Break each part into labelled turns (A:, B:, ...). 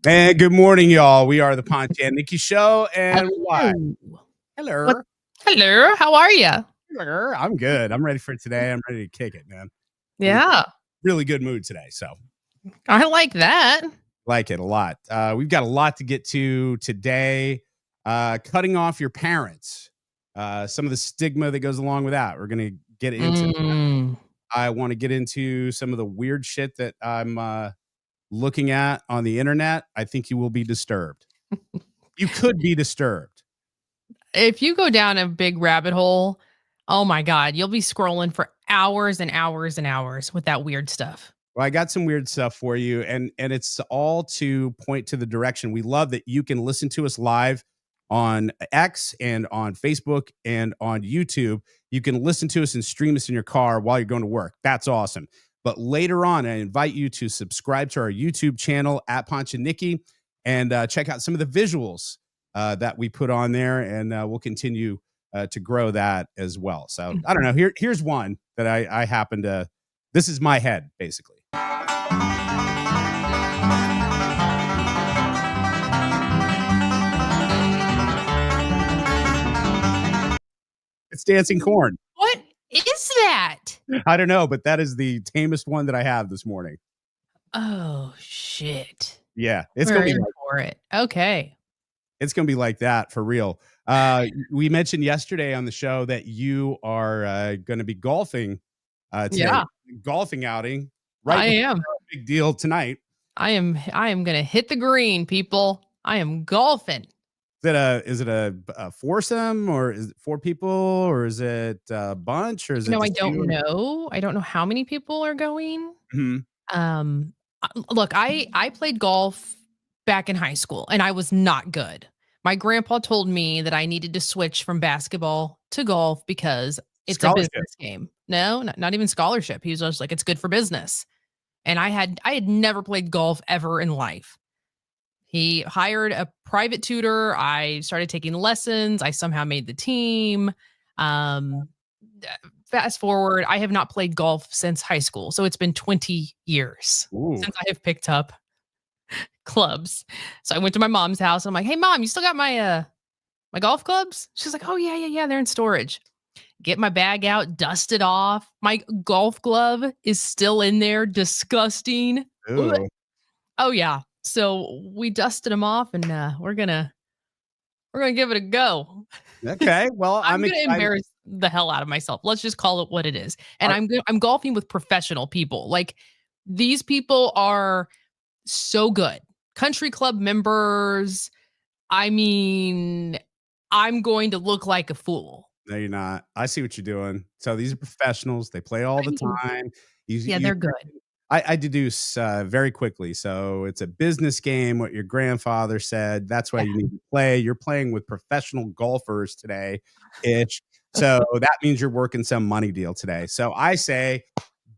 A: And good morning, y'all. We are the Ponch and Nikki show, and why? Hello.
B: What? Hello. How are you?
A: Hello. I'm good. I'm ready for today. I'm ready to kick it, man.
B: Yeah.
A: Really good mood today. So
B: I like that.
A: like it a lot. We've got a lot to get to today. Cutting off your parents. Some of the stigma that goes along with that. We're going to get into that. I want to get into some of the weird shit that I'm looking at on the internet. I think you will be disturbed. You could be disturbed.
B: If you go down a big rabbit hole, oh my God, you'll be scrolling for hours and hours and hours with that weird stuff.
A: Well, I got some weird stuff for you, and it's all to point to the direction. We love that you can listen to us live on X and on Facebook and on YouTube. You can listen to us and stream us in your car while you're going to work. That's awesome. But later on, I invite you to subscribe to our YouTube channel at Ponch and Nikki and check out some of the visuals that we put on there, and we'll continue to grow that as well. So I don't know. Here's one that I happen to. This is my head, basically. It's dancing corn.
B: What is that?
A: I don't know, but that is the tamest one that I have this morning.
B: Oh shit.
A: Yeah, it's gonna be
B: like, for it. Okay.
A: It's gonna be like that for real. We mentioned yesterday on the show that you are going to be golfing today.
B: Yeah.
A: Golfing outing. Right.
B: I am.
A: Big deal tonight.
B: I am gonna hit the green, people. I am golfing.
A: Is it a foursome, or is it 4 people, or is it a bunch, or is it?
B: No, I don't know. I don't know how many people are going.
A: Mm-hmm.
B: Look, I played golf back in high school, and I was not good. My grandpa told me that I needed to switch from basketball to golf because it's a business game. No, not even scholarship. He was just like, it's good for business. And I had never played golf ever in life. He hired a private tutor. I started taking lessons. I somehow made the team. Fast forward, I have not played golf since high school. So it's been 20 years since I have picked up clubs. So I went to my mom's house. And I'm like, hey, Mom, you still got my my golf clubs? She's like, oh, yeah. They're in storage. Get my bag out, dust it off. My golf glove is still in there. Disgusting.
A: Ooh.
B: Oh, yeah. So we dusted them off, and we're gonna give it a go.
A: Okay. Well,
B: I'm gonna embarrass the hell out of myself. Let's just call it what it is. And I'm golfing with professional people. Like, these people are so good. Country club members. I mean, I'm going to look like a fool.
A: No, you're not. I see what you're doing. So these are professionals. They play all the time.
B: They're good.
A: I deduce very quickly. So it's a business game. What your grandfather said. That's why you need to play. You're playing with professional golfers today, ish. So that means you're working some money deal today. So I say,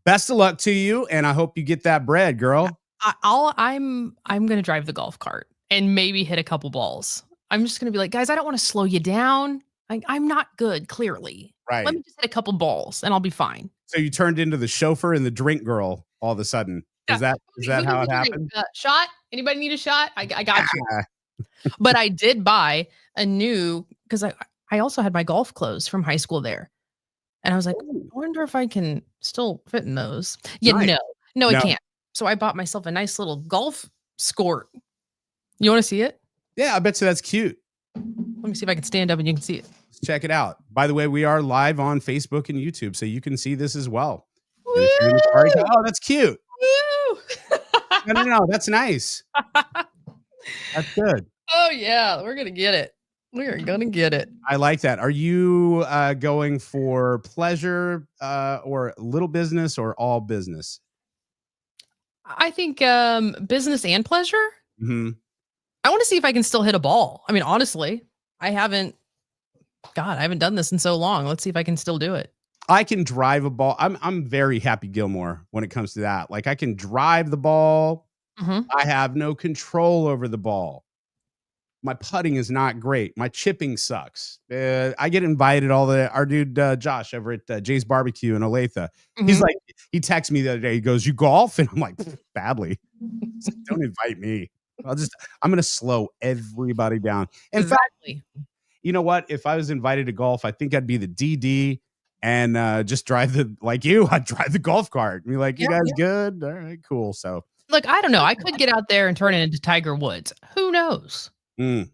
A: best of luck to you, and I hope you get that bread, girl.
B: I'm gonna drive the golf cart and maybe hit a couple balls. I'm just gonna be like, guys, I don't want to slow you down. I'm not good, clearly.
A: Right.
B: Let me just hit a couple balls and I'll be fine.
A: So you turned into the chauffeur and the drink girl all of a sudden. Is that how it happened?
B: Shot? Anybody need a shot? I got you. But I did buy a new, because I also had my golf clothes from high school there. And I was like, I wonder if I can still fit in those. Yeah, nice. No, I can't. So I bought myself a nice little golf skirt. You want to see it?
A: Yeah, I bet you that's cute.
B: Let me see if I can stand up and you can see it.
A: Let's check it out. By the way, we are live on Facebook and YouTube, so you can see this as well. Oh, that's cute.
B: Woo!
A: No, that's nice. That's good.
B: Oh, yeah. We're going to get it. We're going to get it.
A: I like that. Are you going for pleasure or little business or all business?
B: I think business and pleasure.
A: Mm-hmm.
B: I want to see if I can still hit a ball. I mean, honestly, I haven't done this in so long. Let's see if I can still do it.
A: I can drive a ball. I'm very Happy Gilmore when it comes to that. Like, I can drive the ball. Mm-hmm. I have no control over the ball. My putting is not great. My chipping sucks. I get invited our dude Josh over at Jay's Barbecue in Olathe. Mm-hmm. He's like, he texted me the other day. He goes, "You golf?" And I'm like, badly. Don't invite me. I'm going to slow everybody down. In fact,
B: Exactly.
A: you know what? If I was invited to golf, I think I'd be the DD and just drive I'd drive the golf cart and be like, you
B: Yeah,
A: guys
B: yeah.
A: good? All right, cool. So
B: Look, I don't know. I could get out there and turn it into Tiger Woods. Who knows?
A: mm,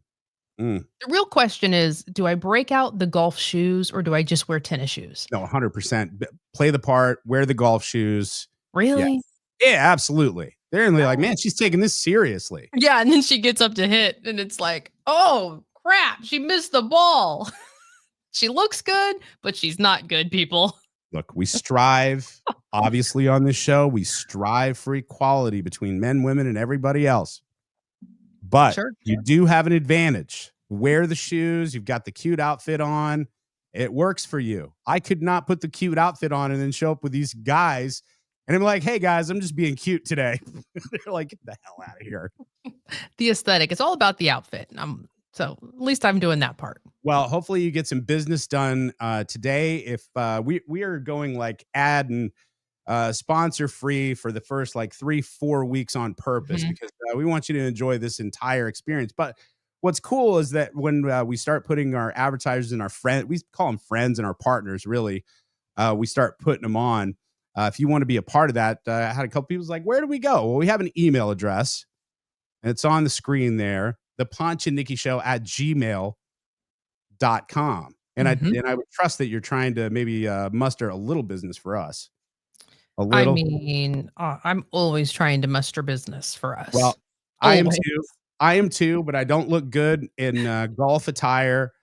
A: mm.
B: The real question is, do I break out the golf shoes or do I just wear tennis shoes?
A: No, 100%. Play the part, wear the golf shoes. Yeah.
B: Really?
A: Yeah, absolutely. They're like, man, she's taking this seriously.
B: Yeah, and then she gets up to hit and it's like, oh crap, she missed the ball. She looks good, but she's not good, people.
A: Look, we strive, obviously, on this show, we strive for equality between men, women, and everybody else. But
B: Sure.
A: you do have an advantage. Wear the shoes. You've got the cute outfit on. It works for you. I could not put the cute outfit on and then show up with these guys. And I'm like, hey, guys, I'm just being cute today. They're like, get the hell out of here.
B: The aesthetic. It's all about the outfit. So at least I'm doing that part.
A: Well, hopefully you get some business done today. If we are going like ad and sponsor free for the first like 3-4 weeks on purpose because we want you to enjoy this entire experience. But what's cool is that when we start putting our advertisers and our friends, we call them friends and our partners, really, we start putting them on. If you want to be a part of that, I had a couple people like, where do we go? Well, we have an email address and it's on the screen there, the Ponch and Nikki show at gmail.com. And I would trust that you're trying to maybe muster a little business for us. A little.
B: I mean, I'm always trying to muster business for us.
A: Well,
B: always.
A: I am too, but I don't look good in golf attire.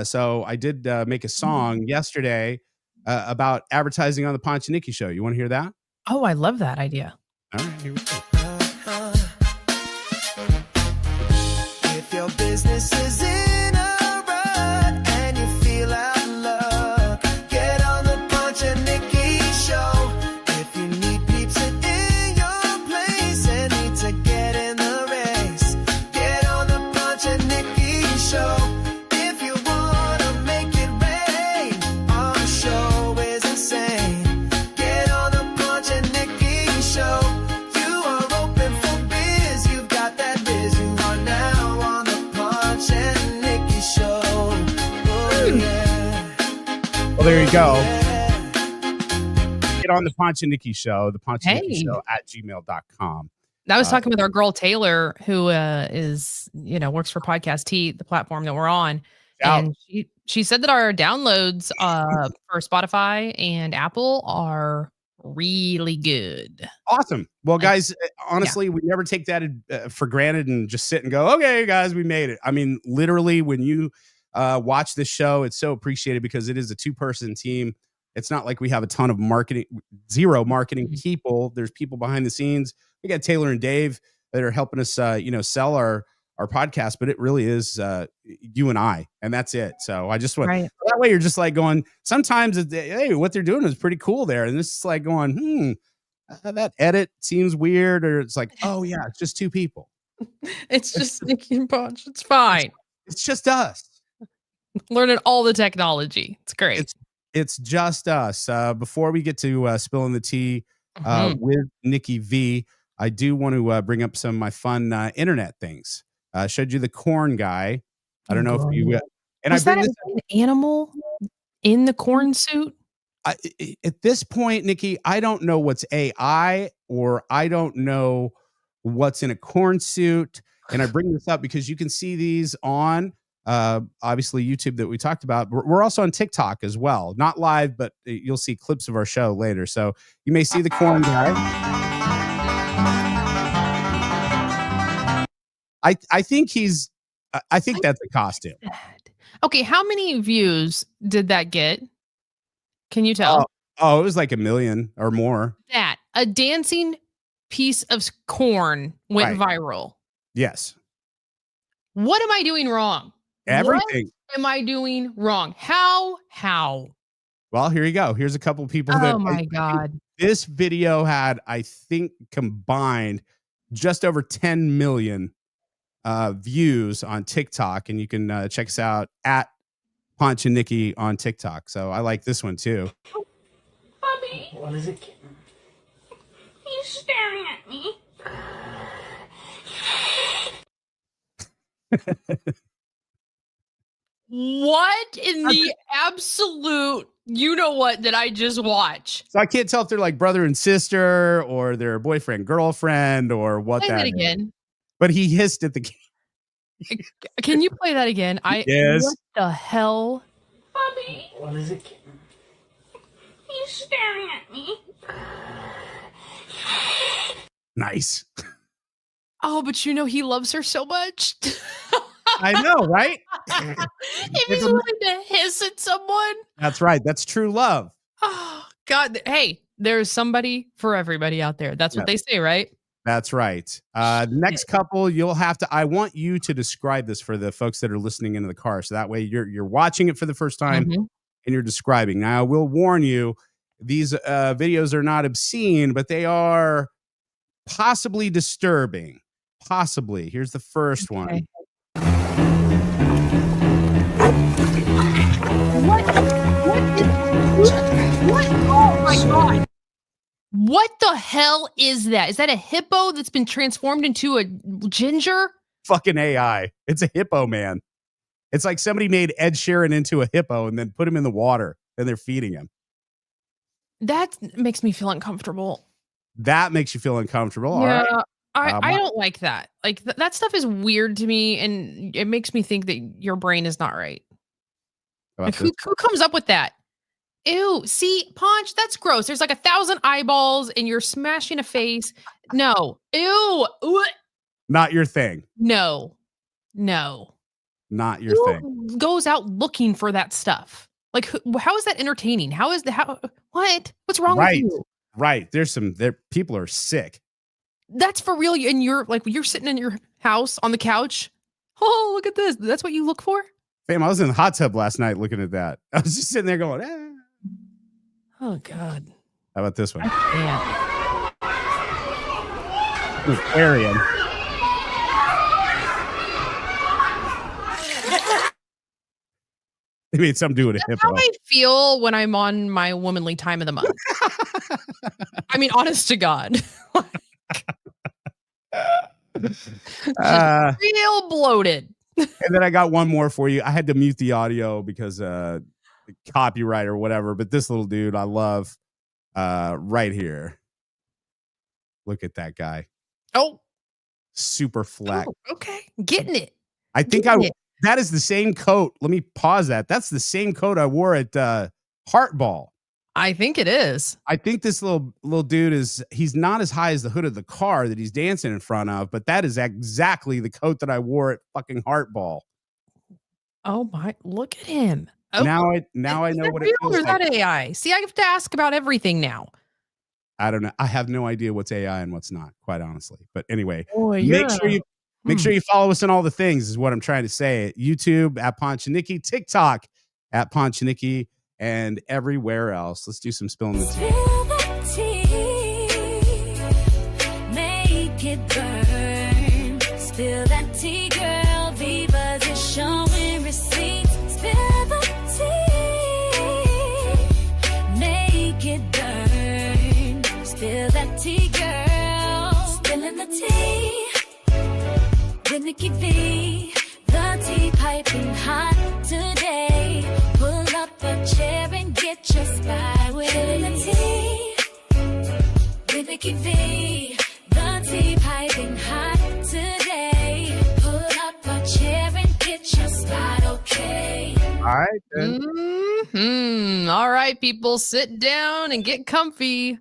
A: So I did make a song yesterday about advertising on the Ponch and Nikki show. You want to hear that?
B: Oh, I love that idea.
A: All right, here we go.
C: If your business is in a rut and you feel out of luck, get on the Ponch and Nikki show. If you need pizza in your place and need to get in the race, get on the Ponch and Nikki show. If you want to make it rain, our show is insane. Get on the Ponch and Nikki show. You are open for biz, you've got that biz, you are now on the Ponch and Nikki show. Oh, yeah.
A: Well, there you go.
C: Yeah.
A: Get on the Ponch and Nikki show, the Ponch and Nikki
B: Hey.
A: show at gmail.com.
B: I was talking with our girl Taylor, who is, works for Podcast T, the platform that we're on.
A: Out.
B: And she said that our downloads for Spotify and Apple are really good.
A: Awesome. Well, guys, honestly, we never take that for granted and just sit and go, okay, guys, we made it. I mean, literally, when you watch this show, it's so appreciated because it is a 2-person team. It's not like we have a ton of zero marketing people. There's people behind the scenes. We got Taylor and Dave that are helping us, sell our podcast, but it really is you and I, and that's it. So I just went that way. You're just like going, sometimes, hey, what they're doing is pretty cool there. And this is like going, that edit seems weird. Or it's like, oh yeah, it's just 2 people.
B: It's just Nikki and Ponch. It's fine.
A: It's just us.
B: Learning all the technology. It's great.
A: It's just us. Before we get to spilling the tea with Nikki V, I do want to bring up some of my fun internet things. Showed you the corn guy. I don't know if you. And
B: Was that an animal in the corn suit?
A: At this point, Nikki, I don't know what's AI or I don't know what's in a corn suit. And I bring this up because you can see these on obviously YouTube that we talked about. We're also on TikTok as well. Not live, but you'll see clips of our show later. So you may see the corn guy. I think that's a costume.
B: Okay, how many views did that get? Can you tell?
A: Oh, it was like 1 million or more.
B: That a dancing piece of corn went viral.
A: Yes.
B: What am I doing wrong?
A: Everything.
B: What am I doing wrong? How?
A: Well, here you go. Here's a couple of people
B: Oh my God.
A: This video had, I think, combined just over 10 million views on TikTok, and you can check us out at Ponch and Nikki on TikTok. So I like this one too.
D: Bobby,
C: What is it?
D: he's staring at me.
B: What in the absolute you know what did I just watch?
A: So I can't tell if they're like brother and sister or they're boyfriend, girlfriend, or what
B: Play
A: that
B: that
A: is.
B: again.
A: But he hissed at the
B: Can you play that again?
A: Yes.
B: What the hell?
D: Bobby,
E: What is it?
D: he's staring at me.
A: Nice.
B: Oh, but you know he loves her so much.
A: I know, right?
B: If he's willing to hiss at someone.
A: That's right. That's true love.
B: Oh, God. Hey, there's somebody for everybody out there. That's what they say, right?
A: That's right. Next couple, you'll have to. I want you to describe this for the folks that are listening into the car, so that way you're watching it for the first time and you're describing. Now, I will warn you: these videos are not obscene, but they are possibly disturbing. Possibly. Here's the first one.
B: What? Oh my God. What the hell is that? Is that a hippo that's been transformed into a ginger?
A: Fucking AI. It's a hippo, man. It's like somebody made Ed Sheeran into a hippo and then put him in the water and they're feeding him.
B: That makes me feel uncomfortable.
A: That makes you feel uncomfortable.
B: Yeah,
A: All right.
B: I don't like that. Like that stuff is weird to me, and it makes me think that your brain is not right. Like, who comes up with that? Ew, see, Ponch, that's gross. There's like 1,000 eyeballs and you're smashing a face. No. Ew.
A: Not your thing.
B: No.
A: Not your
B: Who
A: thing.
B: goes out looking for that stuff? Like, how is that entertaining? What? What's wrong with you?
A: Right. People are sick.
B: That's for real. And you're sitting in your house on the couch. Oh, look at this. That's what you look for?
A: Fam, I was in the hot tub last night looking at that. I was just sitting there going,
B: Oh, God.
A: How about this one?
B: I
A: An aquarium. They made something to do with a
B: That's
A: hippo.
B: how I feel when I'm on my womanly time of the month. I mean, honest to God. Just real bloated.
A: And then I got one more for you. I had to mute the audio because copyright or whatever, but this little dude I love right here. Look at that guy.
B: Oh.
A: Super flat.
B: Oh, okay. Getting it.
A: I think that is the same coat. Let me pause that. That's the same coat I wore at Heartball.
B: I think it is.
A: I think this little dude he's not as high as the hood of the car that he's dancing in front of, but that is exactly the coat that I wore at fucking Heartball.
B: Oh my, look at him. Oh,
A: now I know what it feels
B: or is
A: like.
B: that AI? See, I have to ask about everything now.
A: I don't know. I have no idea what's AI and what's not, quite honestly. But anyway,
B: Boy,
A: make sure you follow us on all the things is what I'm trying to say. YouTube at Ponch and Nikki, TikTok at Ponch and Nikki, and everywhere else. Let's do some spilling the tea.
F: Spill the tea, make it burn. Spill that tea, girl. Viva's is showing receipts. Spill the tea, make it burn. Spill that tea, girl. Spilling the tea with Nikki V. The tea piping hot today. Pull up a chair and get your spy with the tea. With Nikki V. The tea piping hot today. Pull up a chair and get your spot, okay?
A: All right.
B: All right, people, sit down and get comfy.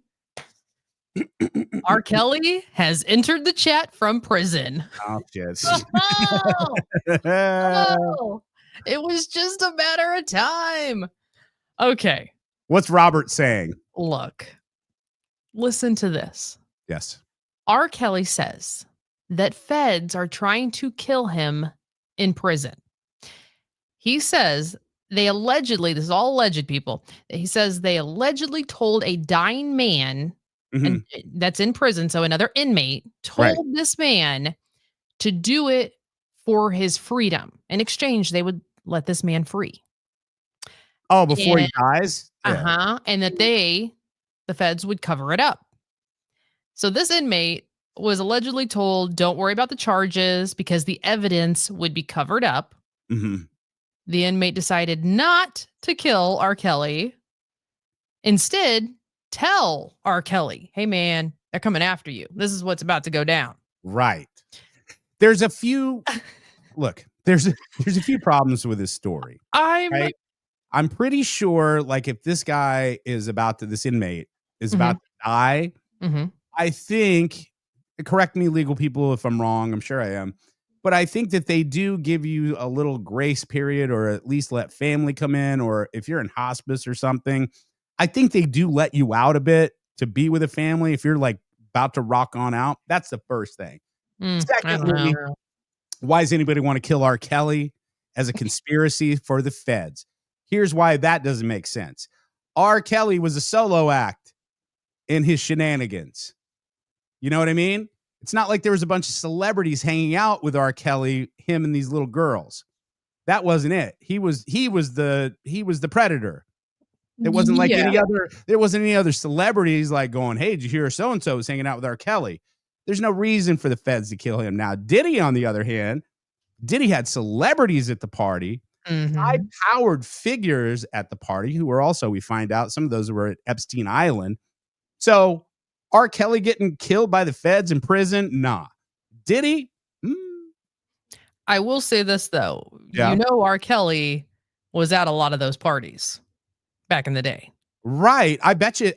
B: R. Kelly has entered the chat from prison.
A: Oh, shit.
B: Oh, it was just a matter of time. Okay,
A: What's Robert saying?
B: look, listen to this.
A: Yes.
B: R. Kelly says that feds are trying to kill him in prison. He says they allegedly, this is all alleged, people. He says they allegedly told a dying man and that's in prison, so another inmate told this man to do it for his freedom. In exchange, they would let this man free.
A: Oh, before he dies?
B: And that the feds would cover it up. So this inmate was allegedly told, don't worry about the charges because the evidence would be covered up.
A: Mm-hmm.
B: The inmate decided not to kill R. Kelly. Instead, tell R. Kelly, hey, man, they're coming after you. This is what's about to go down.
A: Right. There's a few, there's a few problems with this story. I'm pretty sure, like, if this guy is this inmate is about to die, I think, correct me, legal people, if I'm wrong, I'm sure I am, but I think that they do give you a little grace period, or at least let family come in, or if you're in hospice or something, I think they do let you out a bit to be with a family if you're like about to rock on out. That's the first thing. Secondly, why does anybody want to kill R. Kelly as a conspiracy for the feds? Here's why that doesn't make sense. R. Kelly was a solo act in his shenanigans. You know what I mean? It's not like there was a bunch of celebrities hanging out with R. Kelly, him and these little girls. That wasn't it. He was the predator. It wasn't like there wasn't any other celebrities like going, hey, did you hear so-and-so was hanging out with R. Kelly? There's no reason for the feds to kill him. Now, Diddy, on the other hand, Diddy had celebrities at the party, high-powered figures at the party who were also, we find out, some of those were at Epstein Island. So R. Kelly getting killed by the feds in prison? Nah. Diddy?
B: I will say this, though. Yeah. You know, R. Kelly was at a lot of those parties back in the day.
A: Right. I bet you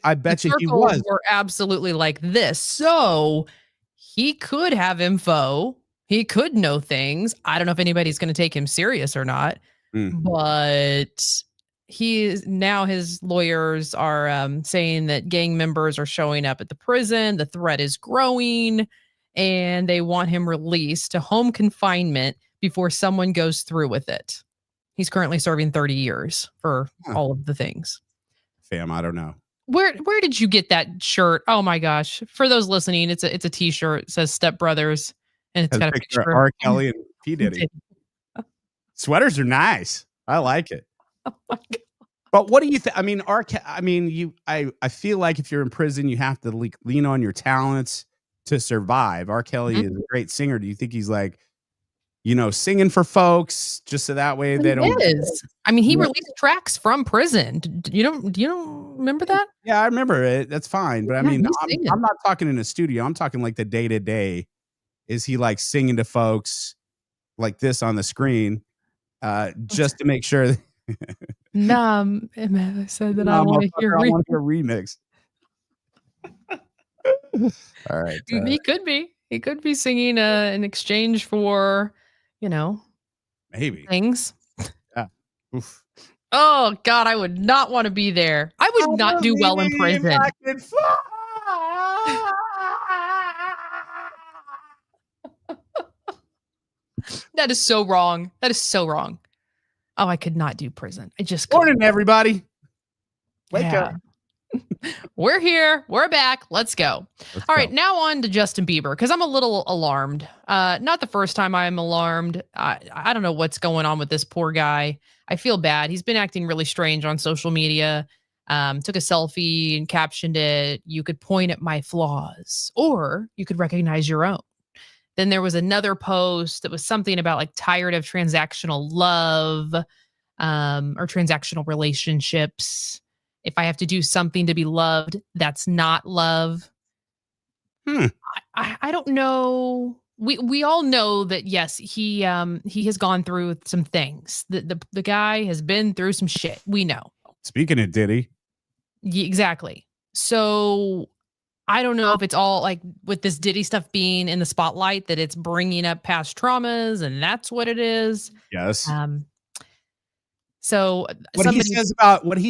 A: he was.
B: Were absolutely like this. So he could have info. He could know things. I don't know if anybody's going to take him serious or not, but now his lawyers are saying that gang members are showing up at the prison. The threat is growing and they want him released to home confinement before someone goes through with it. He's currently serving 30 years for all of the things.
A: Fam, I don't know.
B: Where did you get that shirt? Oh my gosh. For those listening, it's a t-shirt. It says Step Brothers and it's got a picture of
A: R. Kelly and P. Diddy. Sweaters are nice. I like it.
B: Oh my God.
A: But what do you think? I mean, I feel like if you're in prison, you have to lean on your talents to survive. R. Kelly is a great singer. Do you think he's like, singing for folks just so that way they don't?
B: I mean, he released tracks from prison. Do you don't remember that?
A: Yeah, I remember it. That's fine. But I mean, I'm not talking in a studio. I'm talking like the day to day. Is he like singing to folks like this on the screen just to make sure?
B: I said that I want to hear
A: a remix. All right.
B: He could be. He could be singing in exchange for,
A: maybe
B: things.
A: Yeah. Oof.
B: Oh God, I would not want to be there. I would not do well in prison. That is so wrong. That is so wrong. Oh, I could not do prison. I just couldn't.
A: Morning, everybody. Wake up.
B: We're here. We're back. Let's go. All right, now on to Justin Bieber, because I'm a little alarmed. Not the first time I'm alarmed. I don't know what's going on with this poor guy. I feel bad. He's been acting really strange on social media. Took a selfie and captioned it, "You could point at my flaws, or you could recognize your own." Then there was another post that was something about like tired of transactional love or transactional relationships. If I have to do something to be loved, that's not love. I don't know. We all know that, yes, he has gone through some things. The guy has been through some shit. We know.
A: Speaking of Diddy.
B: Yeah, exactly. So I don't know if it's all like with this Diddy stuff being in the spotlight that it's bringing up past traumas and that's what it is.
A: Yes.
B: So
A: what he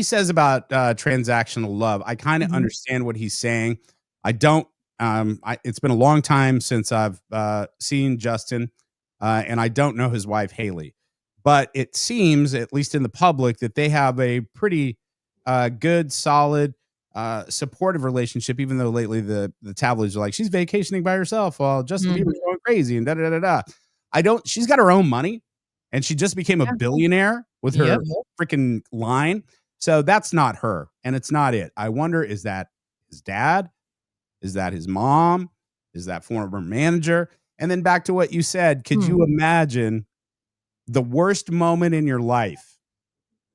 A: says about transactional love, I kind of understand what he's saying. I don't. It's been a long time since I've seen Justin, and I don't know his wife Haley, but it seems, at least in the public, that they have a pretty good, solid, supportive relationship. Even though lately the tabloids are like, she's vacationing by herself while Justin Bieber's going crazy and da da da da. She's got her own money, and she just became a billionaire with her freaking line. So that's not her, and it's not it. I wonder, is that his dad? Is that his mom? Is that former manager? And then back to what you said, could you imagine the worst moment in your life?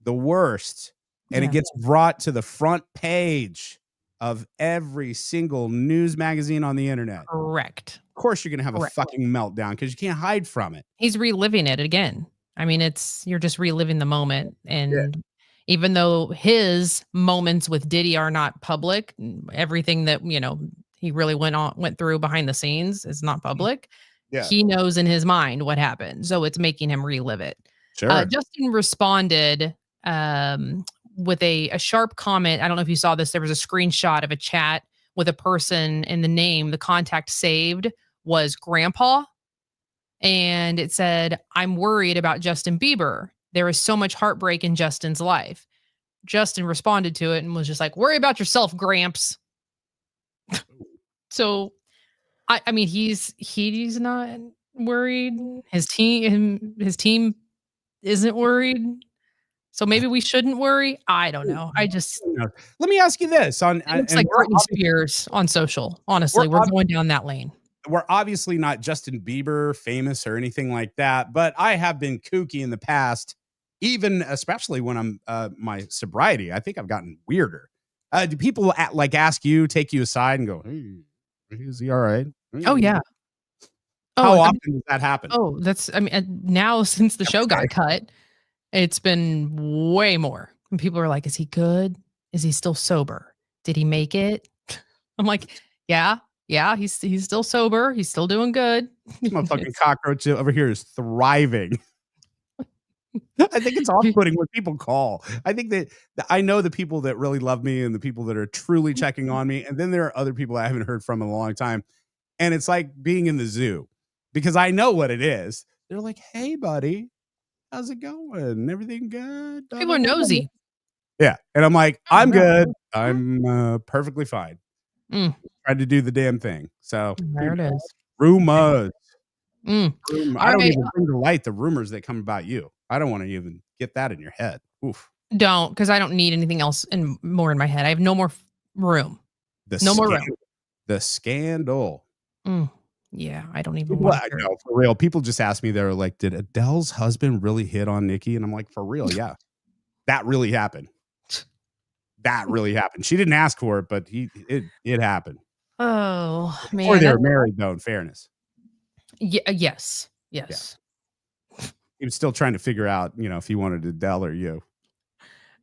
A: The worst. And it gets brought to the front page of every single news magazine on the internet.
B: Correct.
A: Of course, you're going to have a fucking meltdown because you can't hide from it.
B: He's reliving it again. I mean, you're just reliving the moment. And even though his moments with Diddy are not public, everything that, he really went through behind the scenes is not public.
A: Yeah.
B: He knows in his mind what happened. So it's making him relive it.
A: Sure.
B: Justin responded with a sharp comment. I don't know if you saw this. There was a screenshot of a chat with a person, and the contact saved was Grandpa. And it said, "I'm worried about Justin Bieber. There is so much heartbreak in Justin's life." Justin responded to it and was just like, "Worry about yourself, Gramps." So, I mean, he's not worried. His team isn't worried. So maybe we shouldn't worry. I don't know.
A: Let me ask you this.
B: It's like Britney Spears on social. Honestly, we're going down that lane.
A: We're obviously not Justin Bieber famous or anything like that, but I have been kooky in the past, especially when I'm my sobriety. I think I've gotten weirder. Do people take you aside and go, "Hey, is he all right?"
B: Oh yeah.
A: How often does that happen?
B: Oh, now since the show got cut, it's been way more. And people are like, "Is he good? Is he still sober? Did he make it?" I'm like, yeah, he's still sober. He's still doing good.
A: This motherfucking cockroach over here is thriving. I think it's off-putting when people call. I think that I know the people that really love me and the people that are truly checking on me. And then there are other people I haven't heard from in a long time. And it's like being in the zoo because I know what it is. They're like, "Hey, buddy, how's it going? Everything good?"
B: People are nosy.
A: Yeah. And I'm like, "I'm good. I'm perfectly fine." Tried to do the damn thing. So
B: there it is.
A: Rumors. I don't
B: right.
A: even bring to light the rumors that come about you. I don't want to even get that in your head. Oof.
B: Don't, because I don't need anything else more in my head. I have no more room. More room.
A: The scandal.
B: Yeah, I don't even want to.
A: No, for real. People just ask me, they're like, "Did Adele's husband really hit on Nikki?" And I'm like, "For real, yeah. That really happened. That really happened. She didn't ask for it, but it happened."
B: Oh, man.
A: Or they were married, though, in fairness.
B: Yeah, yes.
A: Yeah. He was still trying to figure out, if he wanted Adele or you.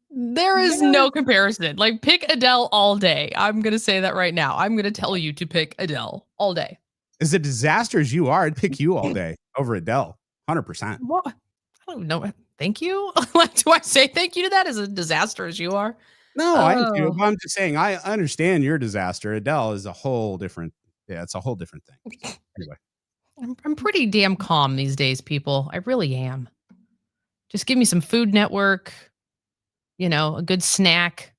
B: There is no comparison. Like, pick Adele all day. I'm going to say that right now. I'm going to tell you to pick Adele all day.
A: As a disaster as you are, I'd pick you all day over Adele. 100%.
B: What? I don't know. Thank you. Do I say thank you to that as a disaster as you are?
A: No, I do. I'm just saying, I understand your disaster. Adele is a whole different. Yeah, it's a whole different thing. Anyway.
B: I'm pretty damn calm these days, people. I really am. Just give me some Food Network, a good snack.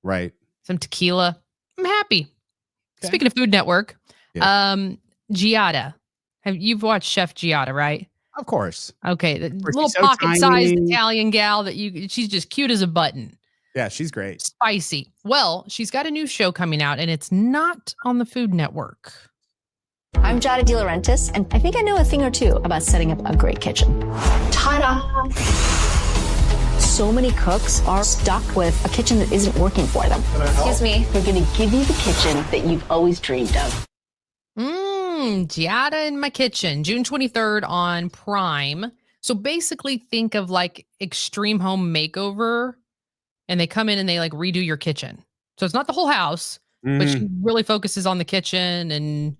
A: Right.
B: Some tequila. I'm happy. Okay. Speaking of Food Network, Giada. You've watched Chef Giada, right?
A: Of course.
B: Okay. The little pocket-sized Italian gal she's just cute as a button.
A: Yeah, she's great.
B: Spicy. Well, she's got a new show coming out, and it's not on the Food Network.
E: I'm Giada De Laurentiis, and I think I know a thing or two about setting up a great kitchen. Ta-da! So many cooks are stuck with a kitchen that isn't working for them. Excuse me. We're going to give you the kitchen that you've always dreamed of.
B: Giada in my kitchen, June 23rd on Prime. So basically think of like Extreme Home Makeover, and they come in and they like redo your kitchen. So it's not the whole house, but she really focuses on the kitchen and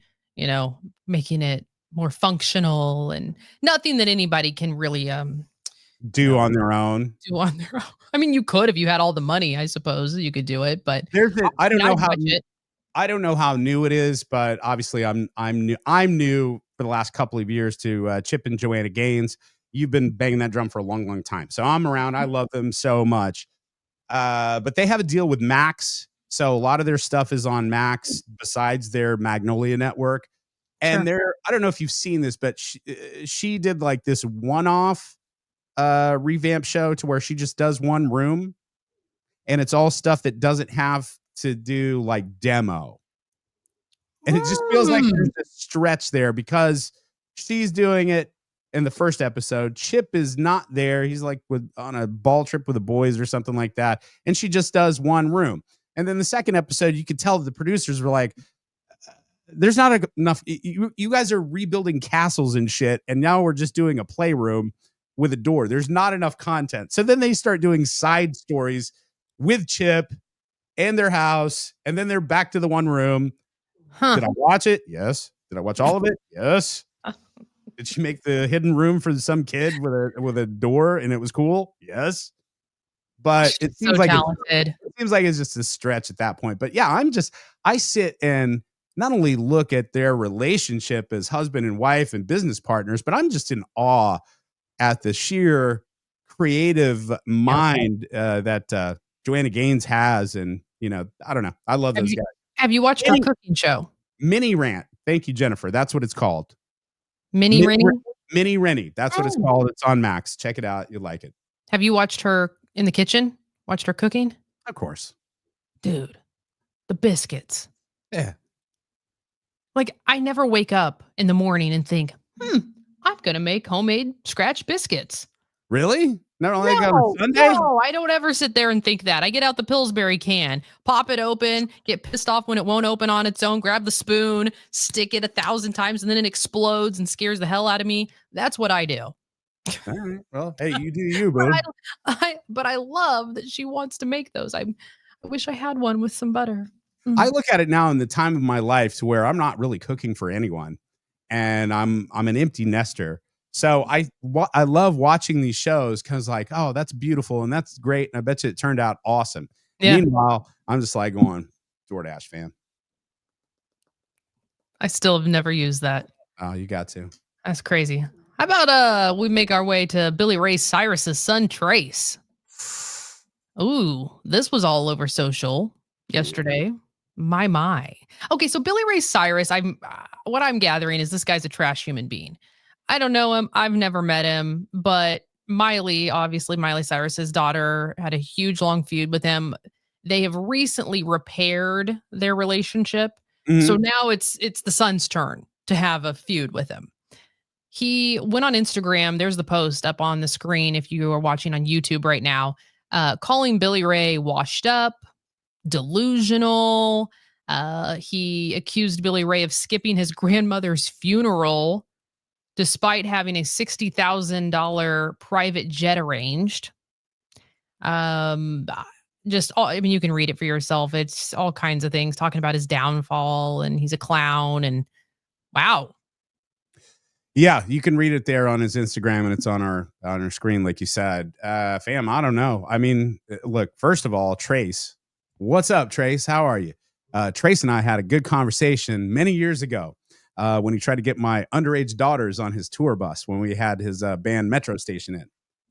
B: making it more functional and nothing that anybody can really
A: do on their own.
B: I mean, you could if you had all the money, I suppose you could do it, but
A: I don't know how new it is, but obviously I'm new for the last couple of years to Chip and Joanna Gaines. You've been banging that drum for a long, long time. So I'm around. I love them so much. But they have a deal with Max. So a lot of their stuff is on Max besides their Magnolia network. And I don't know if you've seen this, but she did like this one-off revamp show to where she just does one room and it's all stuff that doesn't have to do like demo. And it just feels like there's a stretch there because she's doing it in the first episode. Chip is not there. He's like on a ball trip with the boys or something like that. And she just does one room. And then the second episode, you could tell that the producers were like, there's not enough. You guys are rebuilding castles and shit. And now we're just doing a playroom with a door. There's not enough content. So then they start doing side stories with Chip and their house. And then they're back to the one room. Did I watch it? Yes. Did I watch all of it? Yes. Did she make the hidden room for some kid with a door and it was cool? Yes. But it seems like it seems like it's just a stretch at that point. But yeah, I sit and not only look at their relationship as husband and wife and business partners, but I'm just in awe at the sheer creative mind that Joanna Gaines has. And, I don't know. I love those guys.
B: Have you watched her cooking show?
A: Mini Rant. Thank you, Jennifer. That's what it's called.
B: Mini Rennie?
A: Mini Rennie. That's what it's called. It's on Max. Check it out. You'll like it.
B: Have you watched her in the kitchen? Watched her cooking?
A: Of course.
B: Dude, the biscuits.
A: Yeah.
B: Like, I never wake up in the morning and think, I'm going to make homemade scratch biscuits.
A: Really? Not only on Sunday?
B: No, I don't ever sit there and think that. I get out the Pillsbury can, pop it open, get pissed off when it won't open on its own, grab the spoon, stick it 1,000 times, and then it explodes and scares the hell out of me. That's what I do.
A: All right. Well, hey, you do you, boo.
B: But I love that she wants to make those. I wish I had one with some butter.
A: I look at it now in the time of my life to where I'm not really cooking for anyone, and I'm an empty nester. So I love watching these shows because like, oh, that's beautiful and that's great. And I bet you it turned out awesome. Yeah. Meanwhile, I'm just like going, DoorDash fan.
B: I still have never used that.
A: Oh, you got to.
B: That's crazy. How about we make our way to Billy Ray Cyrus's son, Trace? Ooh, this was all over social yesterday. My. Okay, so Billy Ray Cyrus, what I'm gathering is this guy's a trash human being. I don't know him. I've never met him, but Miley Cyrus's daughter, had a huge long feud with him. They have recently repaired their relationship. Mm-hmm. So now it's the son's turn to have a feud with him. He went on Instagram. There's the post up on the screen if you are watching on YouTube right now, calling Billy Ray washed up, delusional. He accused Billy Ray of skipping his grandmother's funeral despite having a $60,000 private jet arranged. You can read it for yourself. It's all kinds of things talking about his downfall and he's a clown and wow.
A: Yeah, you can read it there on his Instagram and it's on our screen, like you said. Fam, I don't know. I mean, look, first of all, Trace. What's up, Trace? How are you? Trace and I had a good conversation many years ago. When he tried to get my underage daughters on his tour bus when we had his band Metro Station in.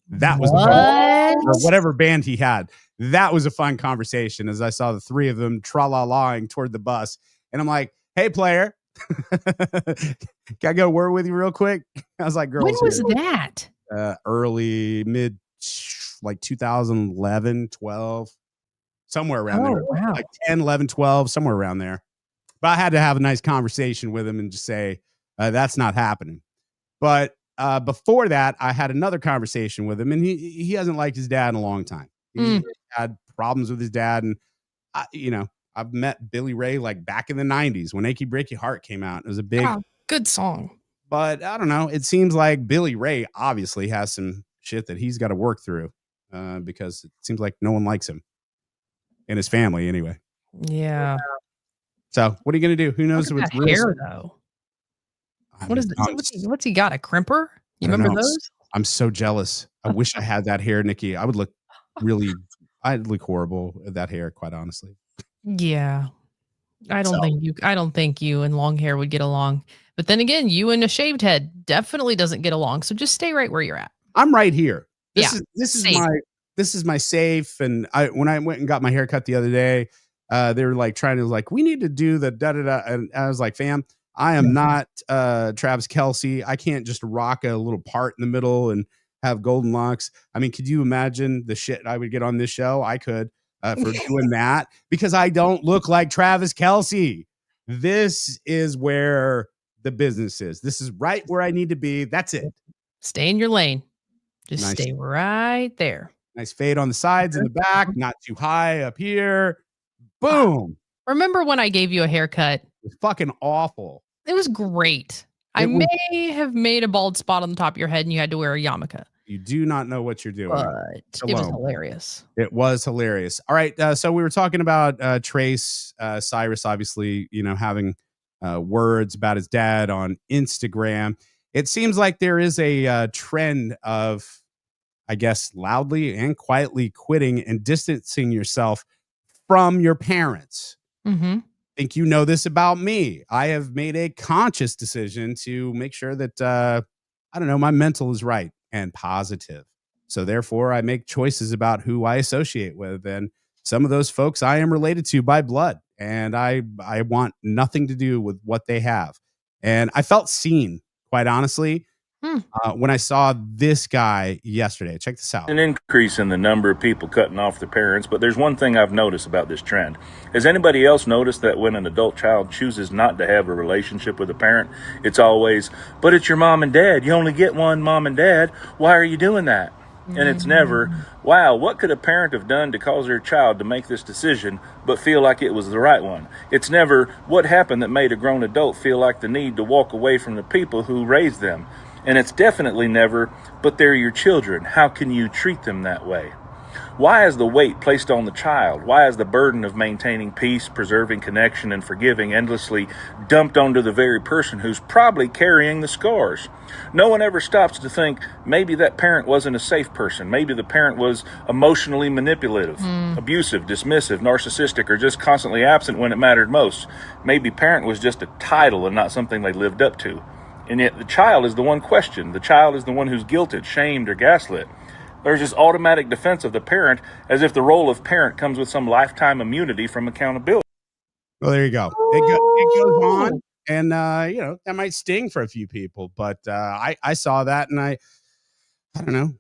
A: That was or whatever band he had. That was a fun conversation as I saw the three of them tra-la-laing toward the bus. And I'm like, hey, player, can I go word with you real quick? I was like, girls.
B: When was that?
A: Early, mid, like 2011, 12, somewhere around there.
B: Wow.
A: Like 10, 11, 12, somewhere around there. But I had to have a nice conversation with him and just say, that's not happening. But before that, I had another conversation with him, and he hasn't liked his dad in a long time. He had problems with his dad. And, I've met Billy Ray like back in the 90s when Achy Break Your Heart came out. It was a big,
B: good song.
A: But I don't know. It seems like Billy Ray obviously has some shit that he's got to work through because it seems like no one likes him in his family anyway.
B: Yeah.
A: So what are you going to do? Who knows what's real
B: hair though? What's he got? A crimper? You remember those?
A: I'm so jealous. I wish I had that hair, Nikki. I'd look horrible with that hair, quite honestly.
B: Yeah. I don't think you and long hair would get along. But then again, you and a shaved head definitely doesn't get along. So just stay right where you're at.
A: I'm right here. This is my safe. And when I went and got my hair cut the other day, they were like trying to we need to do the da-da-da. And I was like, fam, I am not Travis Kelce. I can't just rock a little part in the middle and have golden locks. I mean, could you imagine the shit I would get on this show? I could for doing that because I don't look like Travis Kelce. This is where the business is. This is right where I need to be. That's it.
B: Stay in your lane. Just
A: Nice.
B: stay right there.
A: Nice fade on the sides and the back, not too high up here. Boom.
B: Remember when I gave you a haircut?
A: It was fucking awful.
B: It was great. I may have made a bald spot on the top of your head and you had to wear a yarmulke.
A: You do not know what you're doing.
B: But it was hilarious.
A: It was hilarious. All right. So we were talking about Trace Cyrus, obviously, having words about his dad on Instagram. It seems like there is a trend of, I guess, loudly and quietly quitting and distancing yourself from your parents.
B: Mm-hmm.
A: I think you know this about me. I have made a conscious decision to make sure that, my mental is right and positive. So therefore, I make choices about who I associate with. And some of those folks I am related to by blood. And I want nothing to do with what they have. And I felt seen, quite honestly, when I saw this guy yesterday. Check this out.
G: An increase in the number of people cutting off their parents, but there's one thing I've noticed about this trend. Has anybody else noticed that when an adult child chooses not to have a relationship with a parent, it's always, but it's your mom and dad. You only get one mom and dad. Why are you doing that? And it's never, wow, what could a parent have done to cause their child to make this decision but feel like it was the right one? It's never, what happened that made a grown adult feel like the need to walk away from the people who raised them? And it's definitely never, but they're your children. How can you treat them that way? Why is the weight placed on the child? Why is the burden of maintaining peace, preserving connection, and forgiving endlessly dumped onto the very person who's probably carrying the scars? No one ever stops to think, maybe that parent wasn't a safe person. Maybe the parent was emotionally manipulative, abusive, dismissive, narcissistic, or just constantly absent when it mattered most. Maybe parent was just a title and not something they lived up to. And yet the child is the one questioned. The child is the one who's guilted, shamed, or gaslit. There's this automatic defense of the parent as if the role of parent comes with some lifetime immunity from accountability.
A: Well, there you go. It goes on. And, that might sting for a few people. But I saw that and I don't know.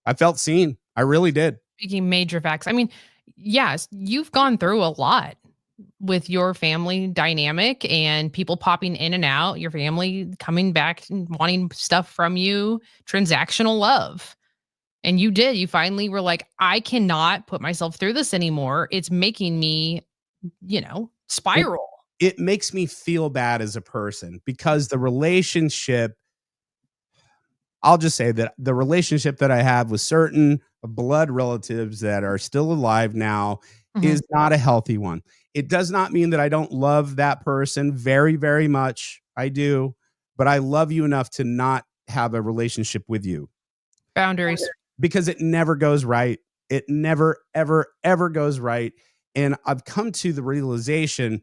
A: I felt seen. I really did.
B: Speaking major facts. I mean, yes, you've gone through a lot with your family dynamic and people popping in and out, your family coming back and wanting stuff from you, transactional love. And you finally were like, I cannot put myself through this anymore. It's making me, spiral.
A: It makes me feel bad as a person because the relationship, I'll just say that the relationship that I have with certain blood relatives that are still alive now is not a healthy one. It does not mean that I don't love that person very, very much. I do, but I love you enough to not have a relationship with you.
B: Boundaries.
A: Because it never goes right. It never, ever, ever goes right. And I've come to the realization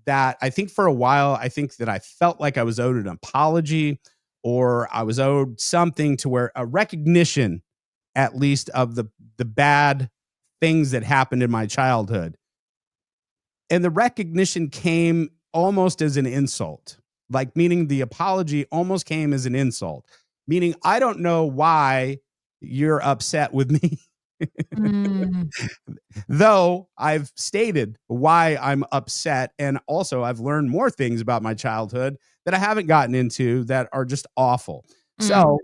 A: that I think for a while, I think that I felt like I was owed an apology or I was owed something to where a recognition, at least, of the bad things that happened in my childhood. And the recognition came almost as an insult, like meaning the apology almost came as an insult, meaning I don't know why you're upset with me. Though I've stated why I'm upset. And also I've learned more things about my childhood that I haven't gotten into that are just awful. So